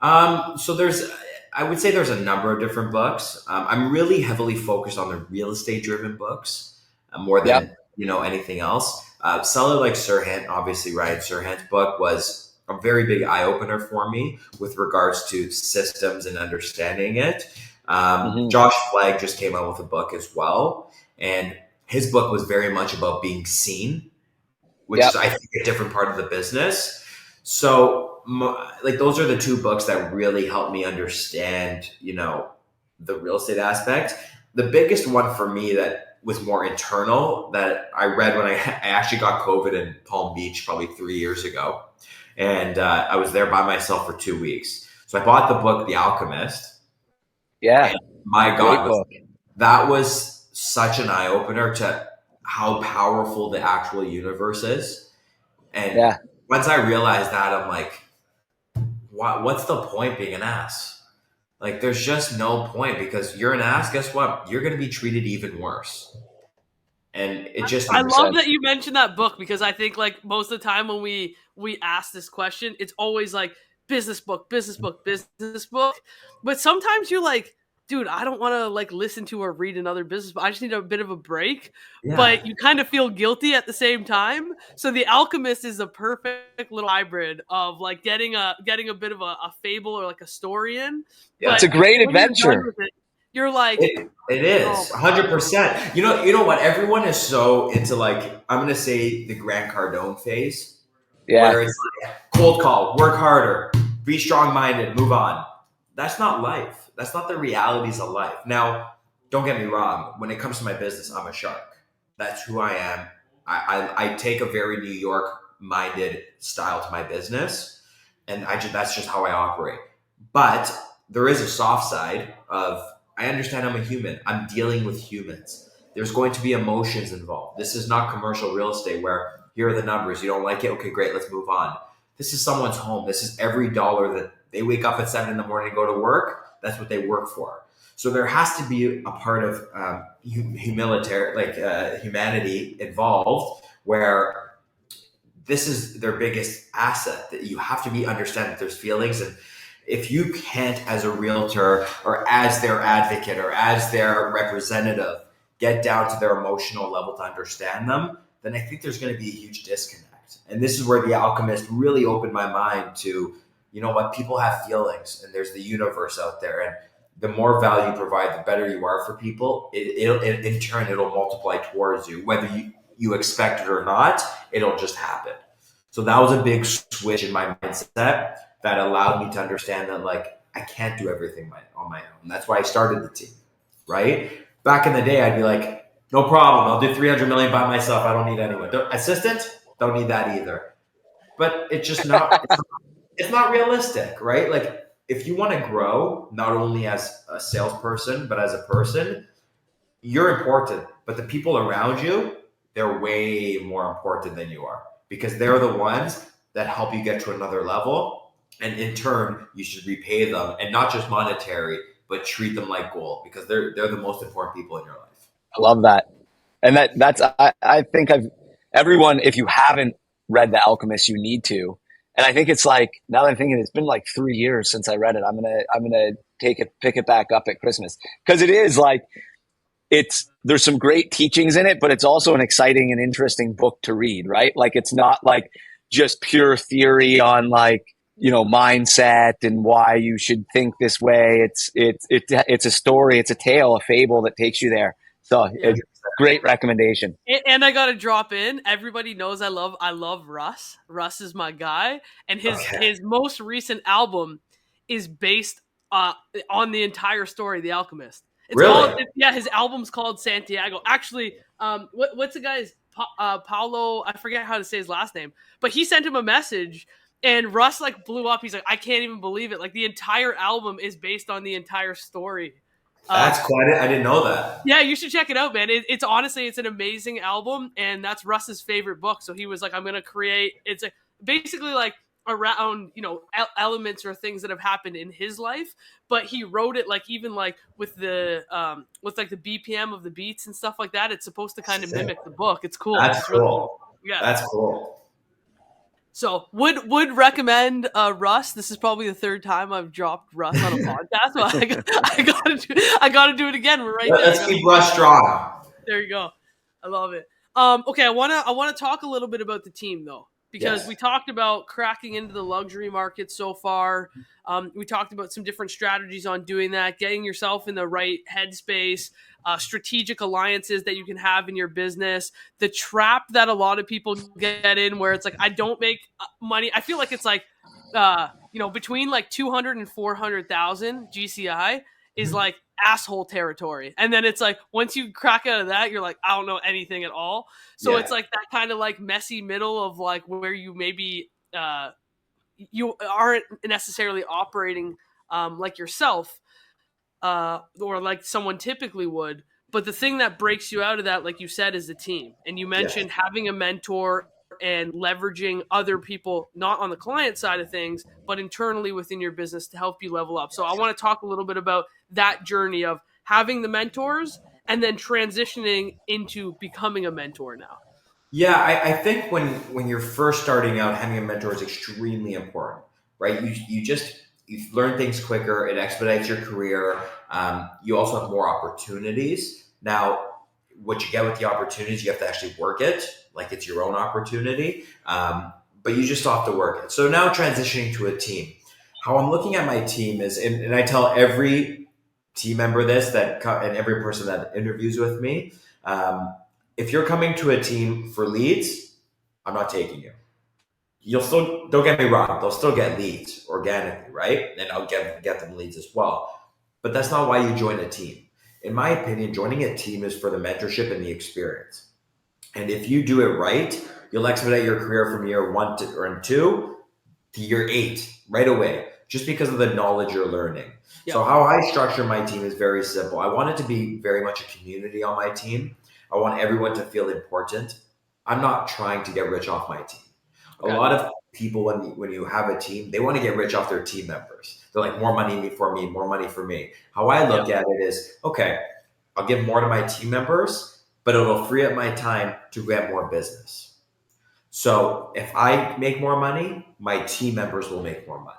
So I would say there's a number of different books. I'm really heavily focused on the real estate driven books more than, you know, anything else. Seller Like Sirhan, obviously Ryan Sirhan's book was a very big eye opener for me with regards to systems and understanding it. Josh Flagg just came out with a book as well, and his book was very much about being seen, which is, I think, a different part of the business. So like, those are the two books that really helped me understand, you know, the real estate aspect. The biggest one for me that was more internal, that I read when I actually got COVID in Palm Beach probably 3 years ago. And I was there by myself for 2 weeks. So I bought the book, The Alchemist. Yeah. And my God, that was such an eye opener to how powerful the actual universe is. And once I realized that, I'm like, what's the point being an ass? Like, there's just no point, because you're an ass. Guess what? You're going to be treated even worse. And it just, I love that you mentioned that book, because I think like most of the time when we ask this question, it's always like business book. But sometimes you're like, dude, I don't want to like listen to or read another business book. I just need a bit of a break. Yeah. But you kind of feel guilty at the same time. So The Alchemist is a perfect little hybrid of like getting a bit of a fable or like a story in. Yeah, it's a great adventure. You're like, it is 100%. You know what? Everyone is so into like, I'm going to say the Grant Cardone phase. Yeah. Where it's like, cold call, work harder, be strong-minded, move on. That's not life. That's not the realities of life. Now, don't get me wrong. When it comes to my business, I'm a shark. That's who I am. I take a very New York-minded style to my business, and that's just how I operate. But there is a soft side of, I understand I'm a human. I'm dealing with humans. There's going to be emotions involved. This is not commercial real estate where here are the numbers. You don't like it? Okay, great. Let's move on. This is someone's home. This is every dollar that they wake up at 7 a.m. and go to work. That's what they work for. So there has to be a part of humanity involved where this is their biggest asset, that you have to understand that there's feelings. And if you can't, as a realtor or as their advocate or as their representative, get down to their emotional level to understand them, then I think there's going to be a huge disconnect. And this is where The Alchemist really opened my mind to, you know what, people have feelings and there's the universe out there. And the more value you provide, the better you are for people. In turn, it'll multiply towards you. Whether you expect it or not, it'll just happen. So that was a big switch in my mindset that allowed me to understand that, like, I can't do everything on my own. That's why I started the team, right? Back in the day, I'd be like, no problem. I'll do 300 million by myself. I don't need anyone. Assistant? Don't need that either. But it's just not, it's not realistic, right? Like, if you want to grow, not only as a salesperson, but as a person, you're important. But the people around you, they're way more important than you are, because they're the ones that help you get to another level. And in turn, you should repay them, and not just monetary, but treat them like gold, because they're the most important people in your life. I love that. And that's I think everyone, if you haven't read The Alchemist, you need to. And I think it's like, now that I'm thinking, it's been like 3 years since I read it. I'm gonna pick it back up at Christmas, because it is like, there's some great teachings in it, but it's also an exciting and interesting book to read, right? Like, it's not like just pure theory on, like, you know, mindset and why you should think this way. It's a story, it's a tale, a fable that takes you there. So yeah. It's a great recommendation. And I gotta drop in, everybody knows I love Russ. Russ is my guy, and his most recent album is based on the entire story, The Alchemist. It's really? His album's called Santiago. Actually, what's the guy's Paulo? I forget how to say his last name, but he sent him a message, and Russ like blew up. He's like, I can't even believe it. Like, the entire album is based on the entire story. That's quite it. I didn't know that. Yeah, you should check it out, man. It's honestly, it's an amazing album, and that's Russ's favorite book. So he was like, I'm going to create, it's basically like around, you know, elements or things that have happened in his life, but he wrote it like, even like with the like the BPM of the beats and stuff like that. It's supposed to kind of mimic the book. It's cool. That's it's cool. Really cool. Yeah. That's cool. So would recommend Russ. This is probably the third time I've dropped Russ on a podcast. So I gotta do it again. We're right there. Let's keep Russ strong. There you go. I love it. Okay, I wanna talk a little bit about the team though, because we talked about cracking into the luxury market so far. We talked about some different strategies on doing that, getting yourself in the right headspace, strategic alliances that you can have in your business, the trap that a lot of people get in where it's like, I don't make money. I feel like it's like, between like 200 and 400,000 GCI is like asshole territory. And then it's like, once you crack out of that, you're like, I don't know anything at all. So it's like that kind of like messy middle of like where you maybe, you aren't necessarily operating like yourself or like someone typically would. But the thing that breaks you out of that, like you said, is the team. And you mentioned having a mentor and leveraging other people, not on the client side of things, but internally within your business to help you level up. So I want to talk a little bit about that journey of having the mentors and then transitioning into becoming a mentor now. Yeah, I think when you're first starting out, having a mentor is extremely important, right? You learn things quicker. It expedites your career. You also have more opportunities. Now, what you get with the opportunities, you have to actually work it like it's your own opportunity, but you just have to work it. So now transitioning to a team. How I'm looking at my team is, and I tell every team member this, and every person that interviews with me, if you're coming to a team for leads, I'm not taking you. You'll still, don't get me wrong, they'll still get leads organically, right? And I'll get them leads as well. But that's not why you join a team. In my opinion, joining a team is for the mentorship and the experience. And if you do it right, you'll expedite your career from year 1 to 2 to year 8 right away, just because of the knowledge you're learning. Yep. So how I structure my team is very simple. I want it to be very much a community on my team. I want everyone to feel important. I'm not trying to get rich off my team. Okay. A lot of people, when you have a team, they want to get rich off their team members. They're like, more money for me, more money for me. How I look at it is, okay, I'll give more to my team members, but it'll free up my time to get more business. So if I make more money, my team members will make more money.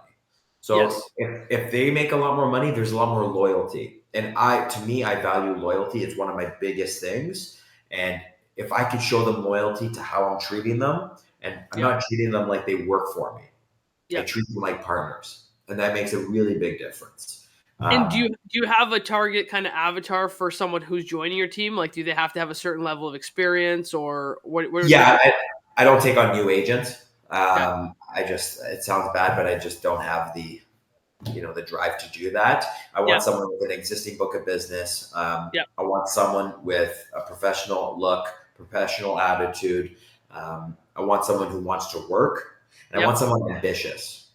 So if they make a lot more money, there's a lot more loyalty. And to me, I value loyalty. It's one of my biggest things. And if I could show them loyalty to how I'm treating them, and I'm not treating them like they work for me. I treat them like partners. And that makes a really big difference. And do you have a target kind of avatar for someone who's joining your team? Like, do they have to have a certain level of experience, or what? I don't take on new agents. It sounds bad, but I just don't have the drive to do that. I want someone with an existing book of business. I want someone with a professional look, professional attitude. I want someone who wants to work, and I want someone ambitious.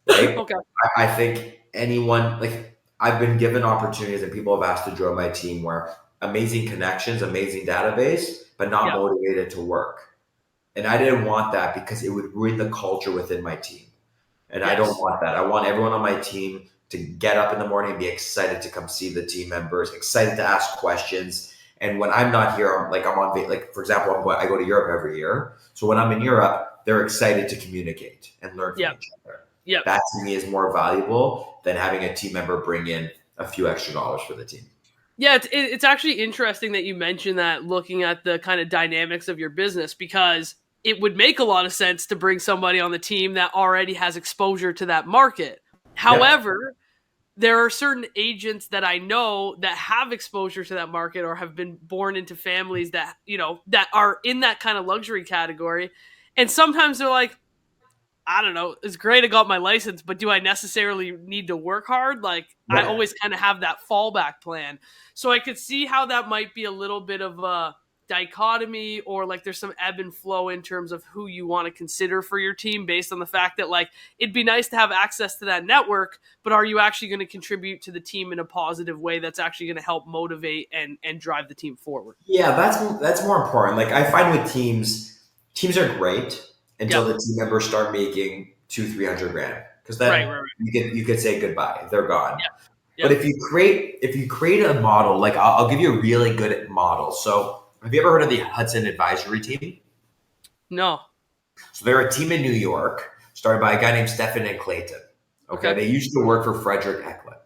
Right? Okay. I think anyone, like, I've been given opportunities and people have asked to join my team where amazing connections, amazing database, but not motivated to work. And I didn't want that because it would ruin the culture within my team. And I don't want that. I want everyone on my team to get up in the morning and be excited to come see the team members, excited to ask questions. And when I'm not here, I'm on, for example, I go to Europe every year. So when I'm in Europe, they're excited to communicate and learn from each other. That to me is more valuable than having a team member bring in a few extra dollars for the team. Yeah, it's actually interesting that you mentioned that, looking at the kind of dynamics of your business, because it would make a lot of sense to bring somebody on the team that already has exposure to that market. However, there are certain agents that I know that have exposure to that market or have been born into families that, that are in that kind of luxury category. And sometimes they're like, I don't know, it's great I got my license, but do I necessarily need to work hard? Like, I always kind of have that fallback plan. So I could see how that might be a little bit of a dichotomy, or like there's some ebb and flow in terms of who you want to consider for your team, based on the fact that, like, it'd be nice to have access to that network, but are you actually going to contribute to the team in a positive way that's actually going to help motivate and drive the team forward? Yeah, that's more important. Like, I find with teams are great until the team members start making $200,000-300,000, because then you could say goodbye. They're gone. But if you create a model, like, I'll give you a really good model. So have you ever heard of the Hudson Advisory Team? No. So they're a team in New York, started by a guy named Stephen and Clayton. Okay. They used to work for Frederick Eklund.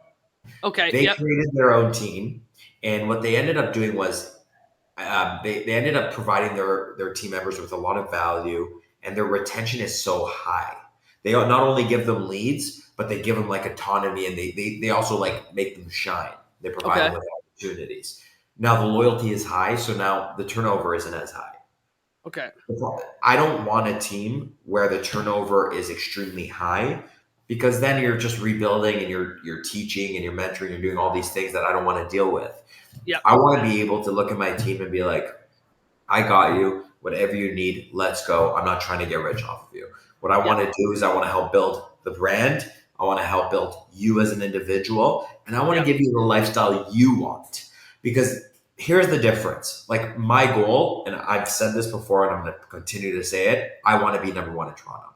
Okay. They created their own team, and what they ended up doing was they ended up providing their team members with a lot of value, and their retention is so high. They not only give them leads, but they give them, like, autonomy, and they also, like, make them shine. They provide them with opportunities. Now the loyalty is high, so now the turnover isn't as high. Okay. I don't want a team where the turnover is extremely high, because then you're just rebuilding and you're teaching and you're mentoring, you're doing all these things that I don't want to deal with. Yeah. I want to be able to look at my team and be like, I got you. Whatever you need, let's go. I'm not trying to get rich off of you. What I want to do is I want to help build the brand. I want to help build you as an individual. And I want to give you the lifestyle you want. Because here's the difference. Like, my goal, and I've said this before and I'm going to continue to say it, I want to be number 1 in Toronto.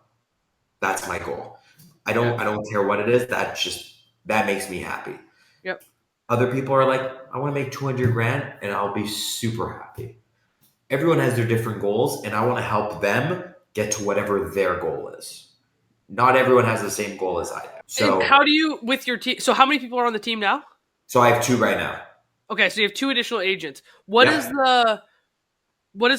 That's my goal. I don't care what it is. That makes me happy. Yep. Other people are like, I want to make $200,000 and I'll be super happy. Everyone has their different goals, and I want to help them get to whatever their goal is. Not everyone has the same goal as I do. So, and how do you, with your team? So how many people are on the team now? So I have 2 right now. Okay, so you have 2 additional agents. What does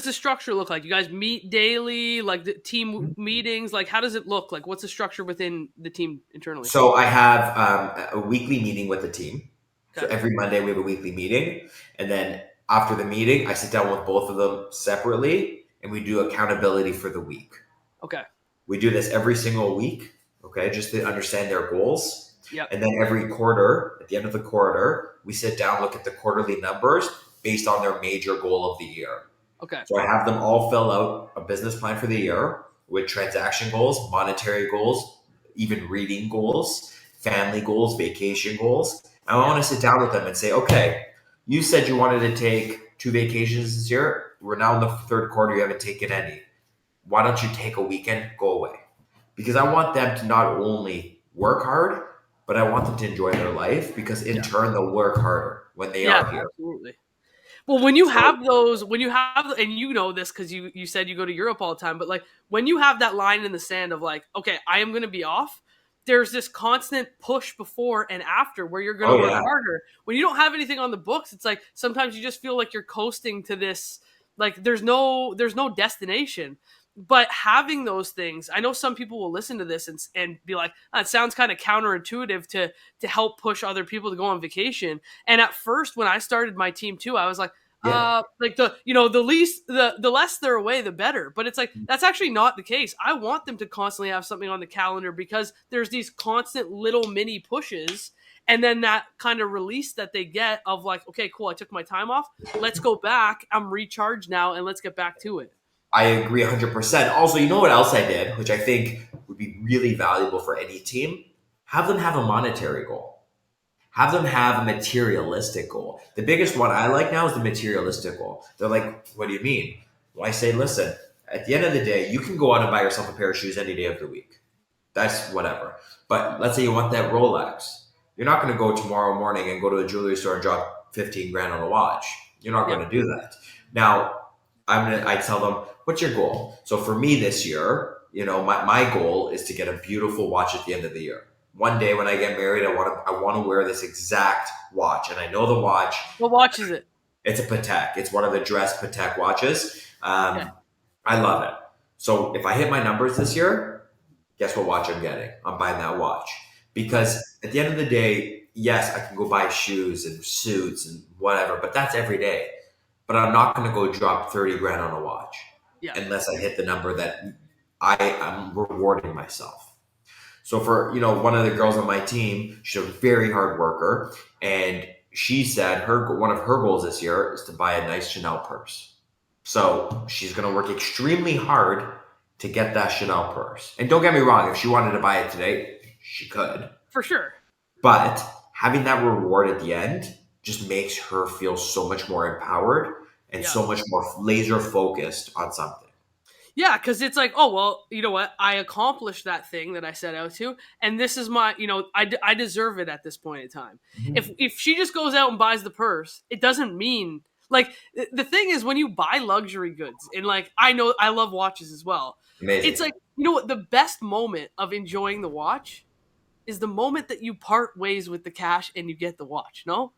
the structure look like? You guys meet daily, like the team meetings? Like, how does it look? Like, what's the structure within the team internally? So I have a weekly meeting with the team. Okay. So every Monday we have a weekly meeting. And then after the meeting, I sit down with both of them separately and we do accountability for the week. Okay. We do this every single week, okay, just to understand their goals. Yep. And then every quarter, at the end of the quarter, we sit down, look at the quarterly numbers based on their major goal of the year. Okay. So I have them all fill out a business plan for the year with transaction goals, monetary goals, even reading goals, family goals, vacation goals. I want to sit down with them and say, okay, you said you wanted to take 2 vacations this year. We're now in the 3rd quarter. You haven't taken any. Why don't you take a weekend, go away? Because I want them to not only work hard, but I want them to enjoy their life because in turn they'll work harder when they are here. Absolutely. Well, when you have those, and you know this because you said you go to Europe all the time, but like when you have that line in the sand of like, okay, I am going to be off, there's this constant push before and after where you're going to work harder. When you don't have anything on the books, it's like sometimes you just feel like you're coasting to this, like there's no destination. But having those things, I know some people will listen to this and be like, oh, it sounds kind of counterintuitive to help push other people to go on vacation. And at first, when I started my team too, I was like, like the less they're away, the better. But it's like, that's actually not the case. I want them to constantly have something on the calendar because there's these constant little mini pushes. And then that kind of release that they get of like, okay, cool, I took my time off. Let's go back. I'm recharged now and let's get back to it. I agree 100%. Also, you know what else I did, which I think would be really valuable for any team? Have them have a monetary goal. Have them have a materialistic goal. The biggest one I like now is the materialistic goal. They're like, what do you mean? Well, I say, listen, at the end of the day, you can go out and buy yourself a pair of shoes any day of the week. That's whatever. But let's say you want that Rolex. You're not going to go tomorrow morning and go to a jewelry store and drop 15 grand on a watch. You're not going to do that. Now, I tell them, what's your goal? So for me this year, my goal is to get a beautiful watch at the end of the year. One day when I get married, I want to wear this exact watch, and I know the watch. What watch is it? It's a Patek. It's one of the dress Patek watches. I love it. So if I hit my numbers this year, guess what watch I'm getting? I'm buying that watch because at the end of the day, yes, I can go buy shoes and suits and whatever, but that's every day. But I'm not going to go drop 30 grand on a watch unless I hit the number that I'm rewarding myself. So for, one of the girls on my team, she's a very hard worker. And she said one of her goals this year is to buy a nice Chanel purse. So she's going to work extremely hard to get that Chanel purse. And don't get me wrong, if she wanted to buy it today, she could. For sure. But having that reward at the end just makes her feel so much more empowered and so much more laser focused on something. Yeah, because it's like, oh, well, you know what? I accomplished that thing that I set out to. And this is my, I deserve it at this point in time. Mm-hmm. If she just goes out and buys the purse, it doesn't mean, like, the thing is when you buy luxury goods, and like, I know I love watches as well. Amazing. It's like, you know what? The best moment of enjoying the watch is the moment that you part ways with the cash and you get the watch, no?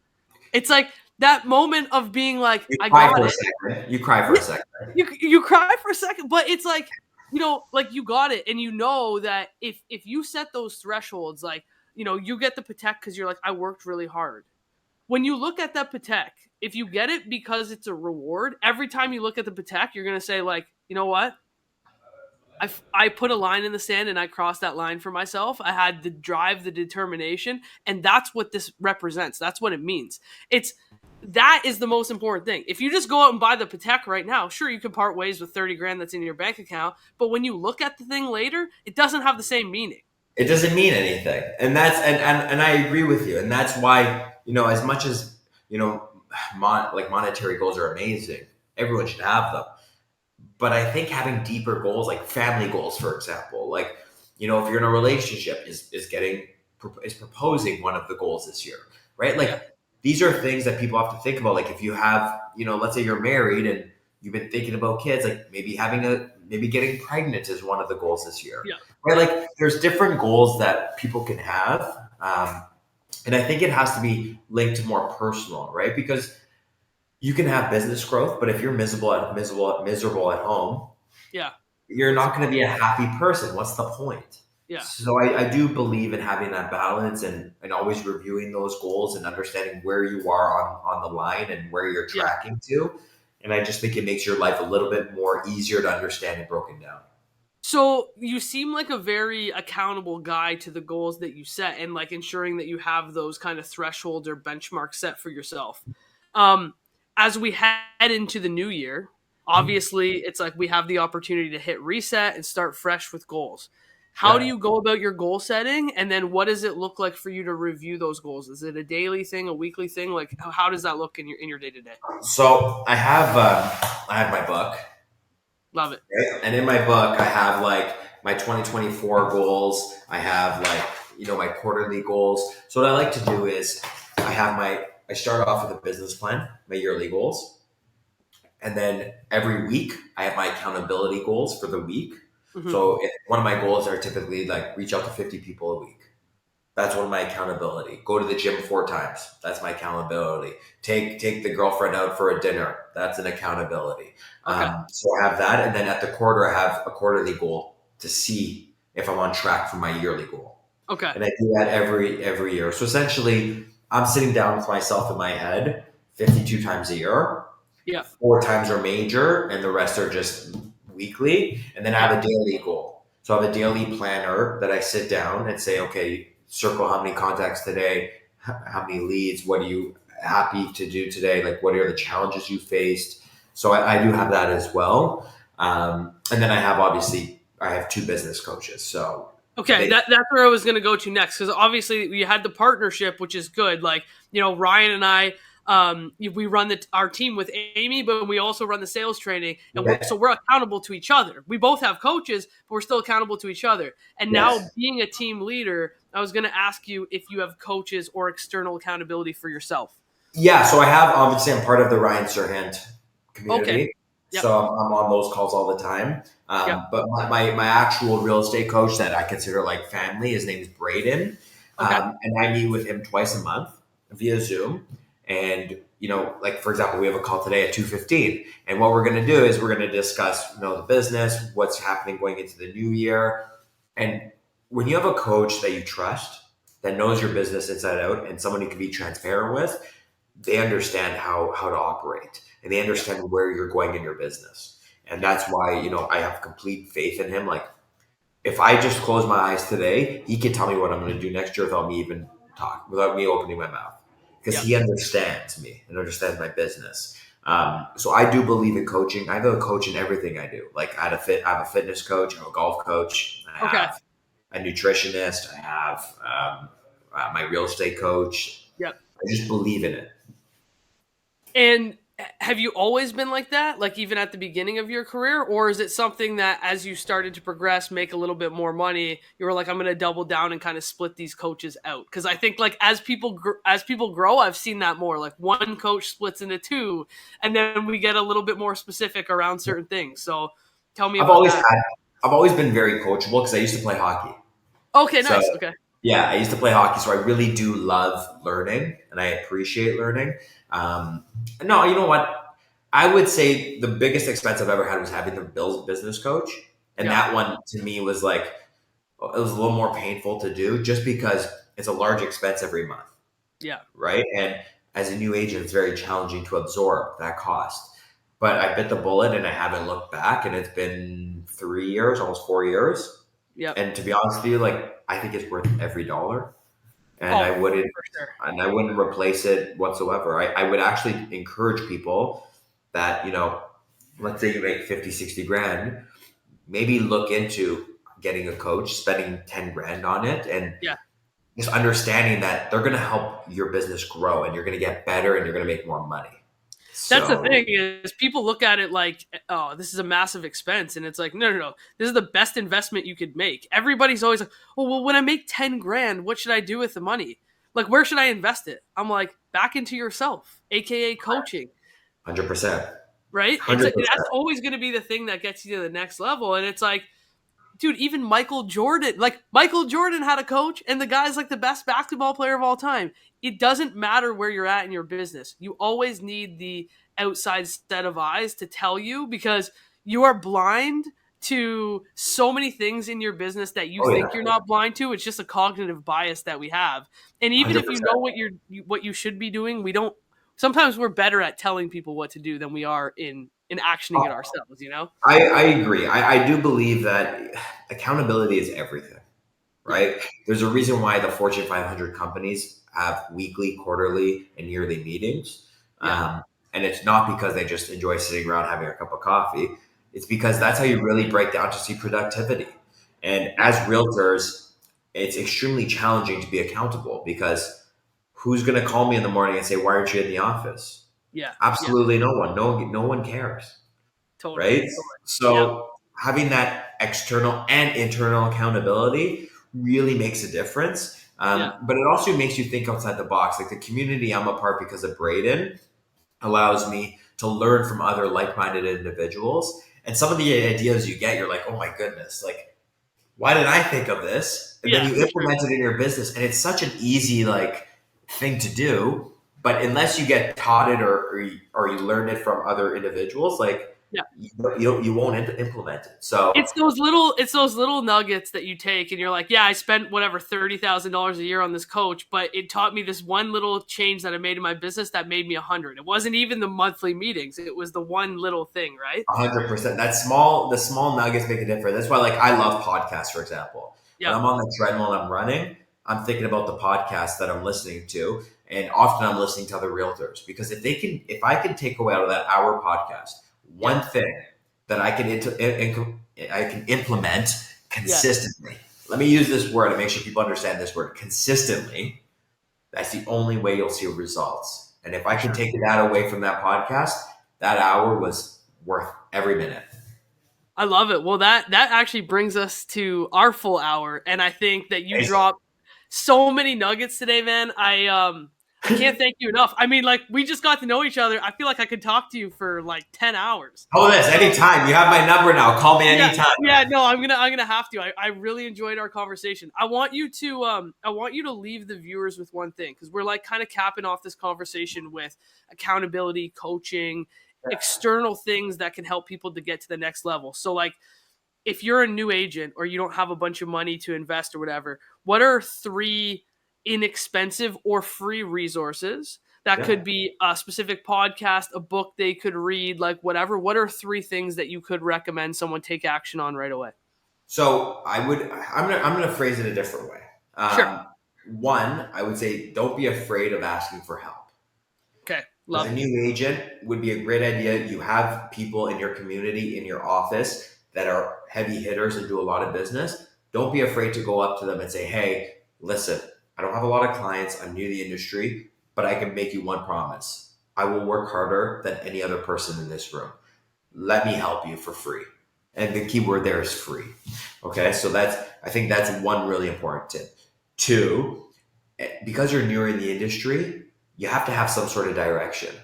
It's like that moment of being like, I got it. You cry for a second. You cry for a second, but it's like, like you got it. And you know that if you set those thresholds, like, you get the Patek because you're like, I worked really hard. When you look at that Patek, if you get it because it's a reward, every time you look at the Patek, you're going to say like, you know what? I put a line in the sand and I crossed that line for myself. I had the drive, the determination, and that's what this represents. That's what it means. That is the most important thing. If you just go out and buy the Patek right now, sure, you can part ways with 30 grand that's in your bank account, but when you look at the thing later, it doesn't have the same meaning. It doesn't mean anything. And that's, and I agree with you. And that's why, as much as, monetary goals are amazing, everyone should have them. But I think having deeper goals, like family goals, for example, like, if you're in a relationship, is proposing one of the goals this year, right? Like these are things that people have to think about. Like if you have, let's say you're married and you've been thinking about kids, like maybe getting pregnant is one of the goals this year, right? Like there's different goals that people can have. And I think it has to be linked to more personal, right? Because you can have business growth, but if you're miserable at home, Yeah. you're not going to be a happy person. What's the point? Yeah. So I do believe in having that balance and always reviewing those goals and understanding where you are on the line and where you're tracking to. And I just think it makes your life a little bit more easier to understand and broken down. So you seem like a very accountable guy to the goals that you set and like ensuring that you have those kind of thresholds or benchmarks set for yourself. Um, as we head into the new year, obviously it's like we have the opportunity to hit reset and start fresh with goals. How do you go about your goal setting? And then what does it look like for you to review those goals? Is it a daily thing, a weekly thing? Like how does that look in your day to day? So I have my book. Love it. Right? And in my book, I have like my 2024 goals. I have like, my quarterly goals. So what I like to do is I start off with a business plan, my yearly goals. And then every week I have my accountability goals for the week. Mm-hmm. So one of my goals are typically like reach out to 50 people a week. That's one of my accountability. Go to the gym 4 times. That's my accountability. Take the girlfriend out for a dinner. That's an accountability. Okay. So I have that. And then at the quarter, I have a quarterly goal to see if I'm on track for my yearly goal. Okay. And I do that every year. So essentially, I'm sitting down with myself in my head 52 times a year. Yeah. 4 times are major and the rest are just weekly. And then I have a daily goal. So I have a daily planner that I sit down and say, okay, circle how many contacts today, how many leads, what are you happy to do today? Like, what are the challenges you faced? So I do have that as well. And then I have 2 business coaches. So okay, that's where I was going to go to next, because obviously we had the partnership, which is good. Like, Ryan and I, we run our team with Amy, but we also run the sales training, and so we're accountable to each other. We both have coaches, but we're still accountable to each other. And now, being a team leader, I was going to ask you if you have coaches or external accountability for yourself. Yeah, so I have, obviously, I'm part of the Ryan Serhant community. Okay. Yep. So I'm on those calls all the time. But my actual real estate coach that I consider like family, his name is Braden. Okay. And I meet with him twice a month via Zoom. And, like, for example, we have a call today at 2:15. And what we're going to do is we're going to discuss, the business, what's happening going into the new year. And when you have a coach that you trust, that knows your business inside out, and someone you can be transparent with, they understand how to operate and they understand where you're going in your business. And that's why, I have complete faith in him. Like, if I just close my eyes today, he can tell me what I'm going to do next year without me opening my mouth, because he understands me and understands my business. So I do believe in coaching. I have a coach in everything I do. Like, I have a fitness coach, I have a golf coach, I have a nutritionist, I have my real estate coach. Yep. I just believe in it. And have you always been like that? Like, even at the beginning of your career? Or is it something that as you started to progress, make a little bit more money, you were like, I'm going to double down and kind of split these coaches out? Because I think, like, as people grow, I've seen that more. Like, one coach splits into 2, and then we get a little bit more specific around certain things. So tell me about that. I've always been very coachable because I used to play hockey. Okay, nice. Okay. Yeah, I used to play hockey, so I really do love learning, and I appreciate learning. No, you know what? I would say the biggest expense I've ever had was having the business coach. And that one to me was like, it was a little more painful to do just because it's a large expense every month. Yeah. Right. And as a new agent, it's very challenging to absorb that cost. But I bit the bullet and I haven't looked back, and it's been 3 years, almost 4 years. Yeah. And to be honest with you, like, I think it's worth every dollar. And I wouldn't replace it whatsoever. I would actually encourage people that, let's say you make 50, 60 grand, maybe look into getting a coach, spending 10 grand on it, and just understanding that they're going to help your business grow and you're going to get better and you're going to make more money. That's the thing, is people look at it like, oh, this is a massive expense. And it's like, no. This is the best investment you could make. Everybody's always like, oh, well, when I make 10 grand, what should I do with the money? Like, where should I invest it? I'm like, back into yourself, AKA coaching. 100%. Right? 100%. That's always going to be the thing that gets you to the next level. And it's like, dude, even Michael Jordan had a coach, and the guy's like the best basketball player of all time. It doesn't matter where you're at in your business. You always need the outside set of eyes to tell you, because you are blind to so many things in your business that you think you're not blind to. It's just a cognitive bias that we have. And even 100%. If you know what you should be doing, sometimes we're better at telling people what to do than we are in actioning it ourselves, you know? I agree. I do believe that accountability is everything, right? Yeah. There's a reason why the Fortune 500 companies have weekly, quarterly, and yearly meetings. Yeah. And it's not because they just enjoy sitting around having a cup of coffee. It's because that's how you really break down to see productivity. And as realtors, it's extremely challenging to be accountable, because who's going to call me in the morning and say, why aren't you in the office? Yeah. Absolutely no one. No one cares. Totally. Right? Totally. So having that external and internal accountability really makes a difference. But it also makes you think outside the box. Like the community I'm a part because of Braden allows me to learn from other like-minded individuals. And some of the ideas you get, you're like, oh my goodness, like, why did I think of this? And then you implement it in your business. And it's such an easy thing to do. But unless you get taught it or you learn it from other individuals, you won't implement it. So it's those little nuggets that you take, and you're like, I spent whatever $30,000 a year on this coach, but it taught me this one little change that I made in my business that made me 100. It wasn't even the monthly meetings; it was the one little thing, right? 100%. The small nuggets make a difference. That's why, I love podcasts, for example. When I'm on the treadmill and I'm running, I'm thinking about the podcast that I'm listening to, and often I'm listening to other realtors, because if I can take away out of that hour podcast one thing that I can implement consistently. Let me use this word and make sure people understand this word consistently. That's the only way you'll see results. And if I can take that away from that podcast, that hour was worth every minute. I love it. Well, that actually brings us to our full hour. And I think that you dropped so many nuggets today, man. I can't thank you enough. I mean, we just got to know each other. I feel like I could talk to you for 10 hours. Oh, this anytime. You have my number now. Call me anytime. Yeah, no, I'm gonna have to. I really enjoyed our conversation. I want you to leave the viewers with one thing, because we're kind of capping off this conversation with accountability, coaching, external things that can help people to get to the next level. So if you're a new agent or you don't have a bunch of money to invest or whatever, what are 3 inexpensive or free resources that could be a specific podcast, a book they could read, whatever? What are 3 things that you could recommend someone take action on right away? So I'm gonna phrase it a different way. Sure. One, I would say, don't be afraid of asking for help. Okay. Love it. As a new agent, would be a great idea. You have people in your community, in your office, that are heavy hitters and do a lot of business. Don't be afraid to go up to them and say, hey, listen, I don't have a lot of clients. I'm new to the industry, but I can make you one promise. I will work harder than any other person in this room. Let me help you for free. And the key word there is free. Okay. So I think that's one really important tip. 2, because you're newer in the industry, you have to have some sort of direction.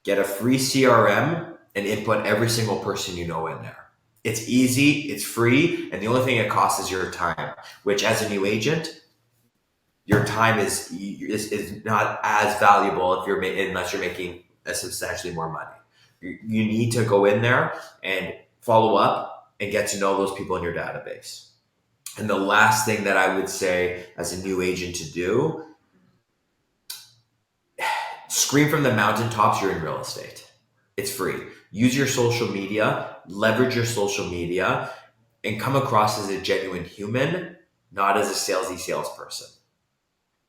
Get a free CRM and input every single person you know in there. It's easy, it's free, and the only thing it costs is your time, which as a new agent, your time is not as valuable unless you're making substantially more money. You need to go in there and follow up and get to know those people in your database. And the last thing that I would say as a new agent to do, scream from the mountaintops you're in real estate. It's free. Use your social media, leverage your social media, and come across as a genuine human, not as a salesy salesperson.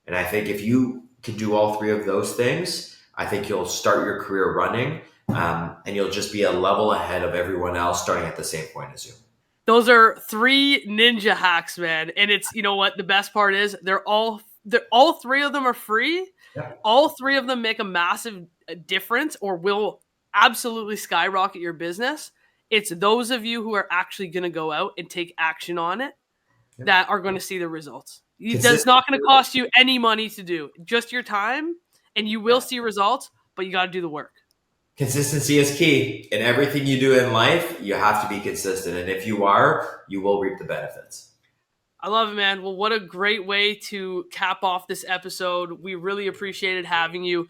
And I think if you can do all 3 of those things, I think you'll start your career running, and you'll just be a level ahead of everyone else starting at the same point as you. Those are 3 ninja hacks, man. And it's, you know what, the best part is all 3 of them are free. Yeah. All 3 of them make a massive difference or will absolutely skyrocket your business. It's those of you who are actually going to go out and take action on it that are going to see the results. That's not going to cost you any money to do, just your time, and you will see results, but you got to do the work. Consistency is key. In everything you do in life, you have to be consistent. And if you are, you will reap the benefits. I love it, man. Well, what a great way to cap off this episode. We really appreciated having you.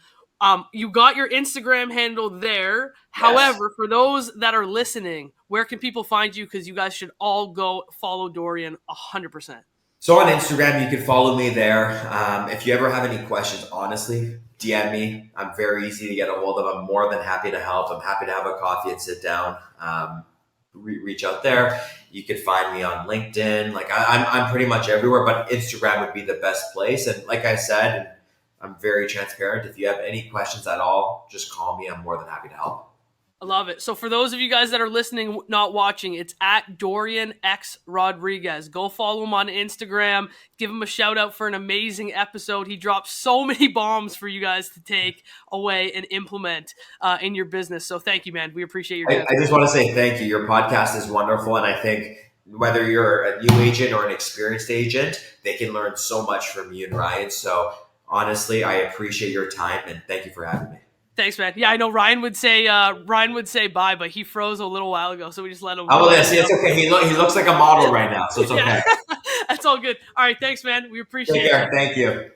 You got your Instagram handle there. Yes. However, for those that are listening, where can people find you? Because you guys should all go follow Dorian 100%. So on Instagram, you can follow me there. If you ever have any questions, honestly, DM me. I'm very easy to get a hold of. I'm more than happy to help. I'm happy to have a coffee and sit down. Reach out there. You can find me on LinkedIn. Like I'm pretty much everywhere, but Instagram would be the best place. And like I said, I'm very transparent. If you have any questions at all, just call me. I'm more than happy to help. I love it. So for those of you guys that are listening, not watching, it's at Dorian X Rodriguez. Go follow him on Instagram. Give him a shout out for an amazing episode. He dropped so many bombs for you guys to take away and implement in your business. So thank you, man. We appreciate your time. I just want to say thank you. Your podcast is wonderful. And I think whether you're a new agent or an experienced agent, they can learn so much from you and Ryan. So honestly, I appreciate your time and thank you for having me. Thanks, man. Yeah, I know Ryan would say bye, but he froze a little while ago, so we just let him. Oh, yes, it's okay. He looks like a model right now, so it's okay. That's all good. All right, thanks, man. We appreciate it. Take care. Thank you.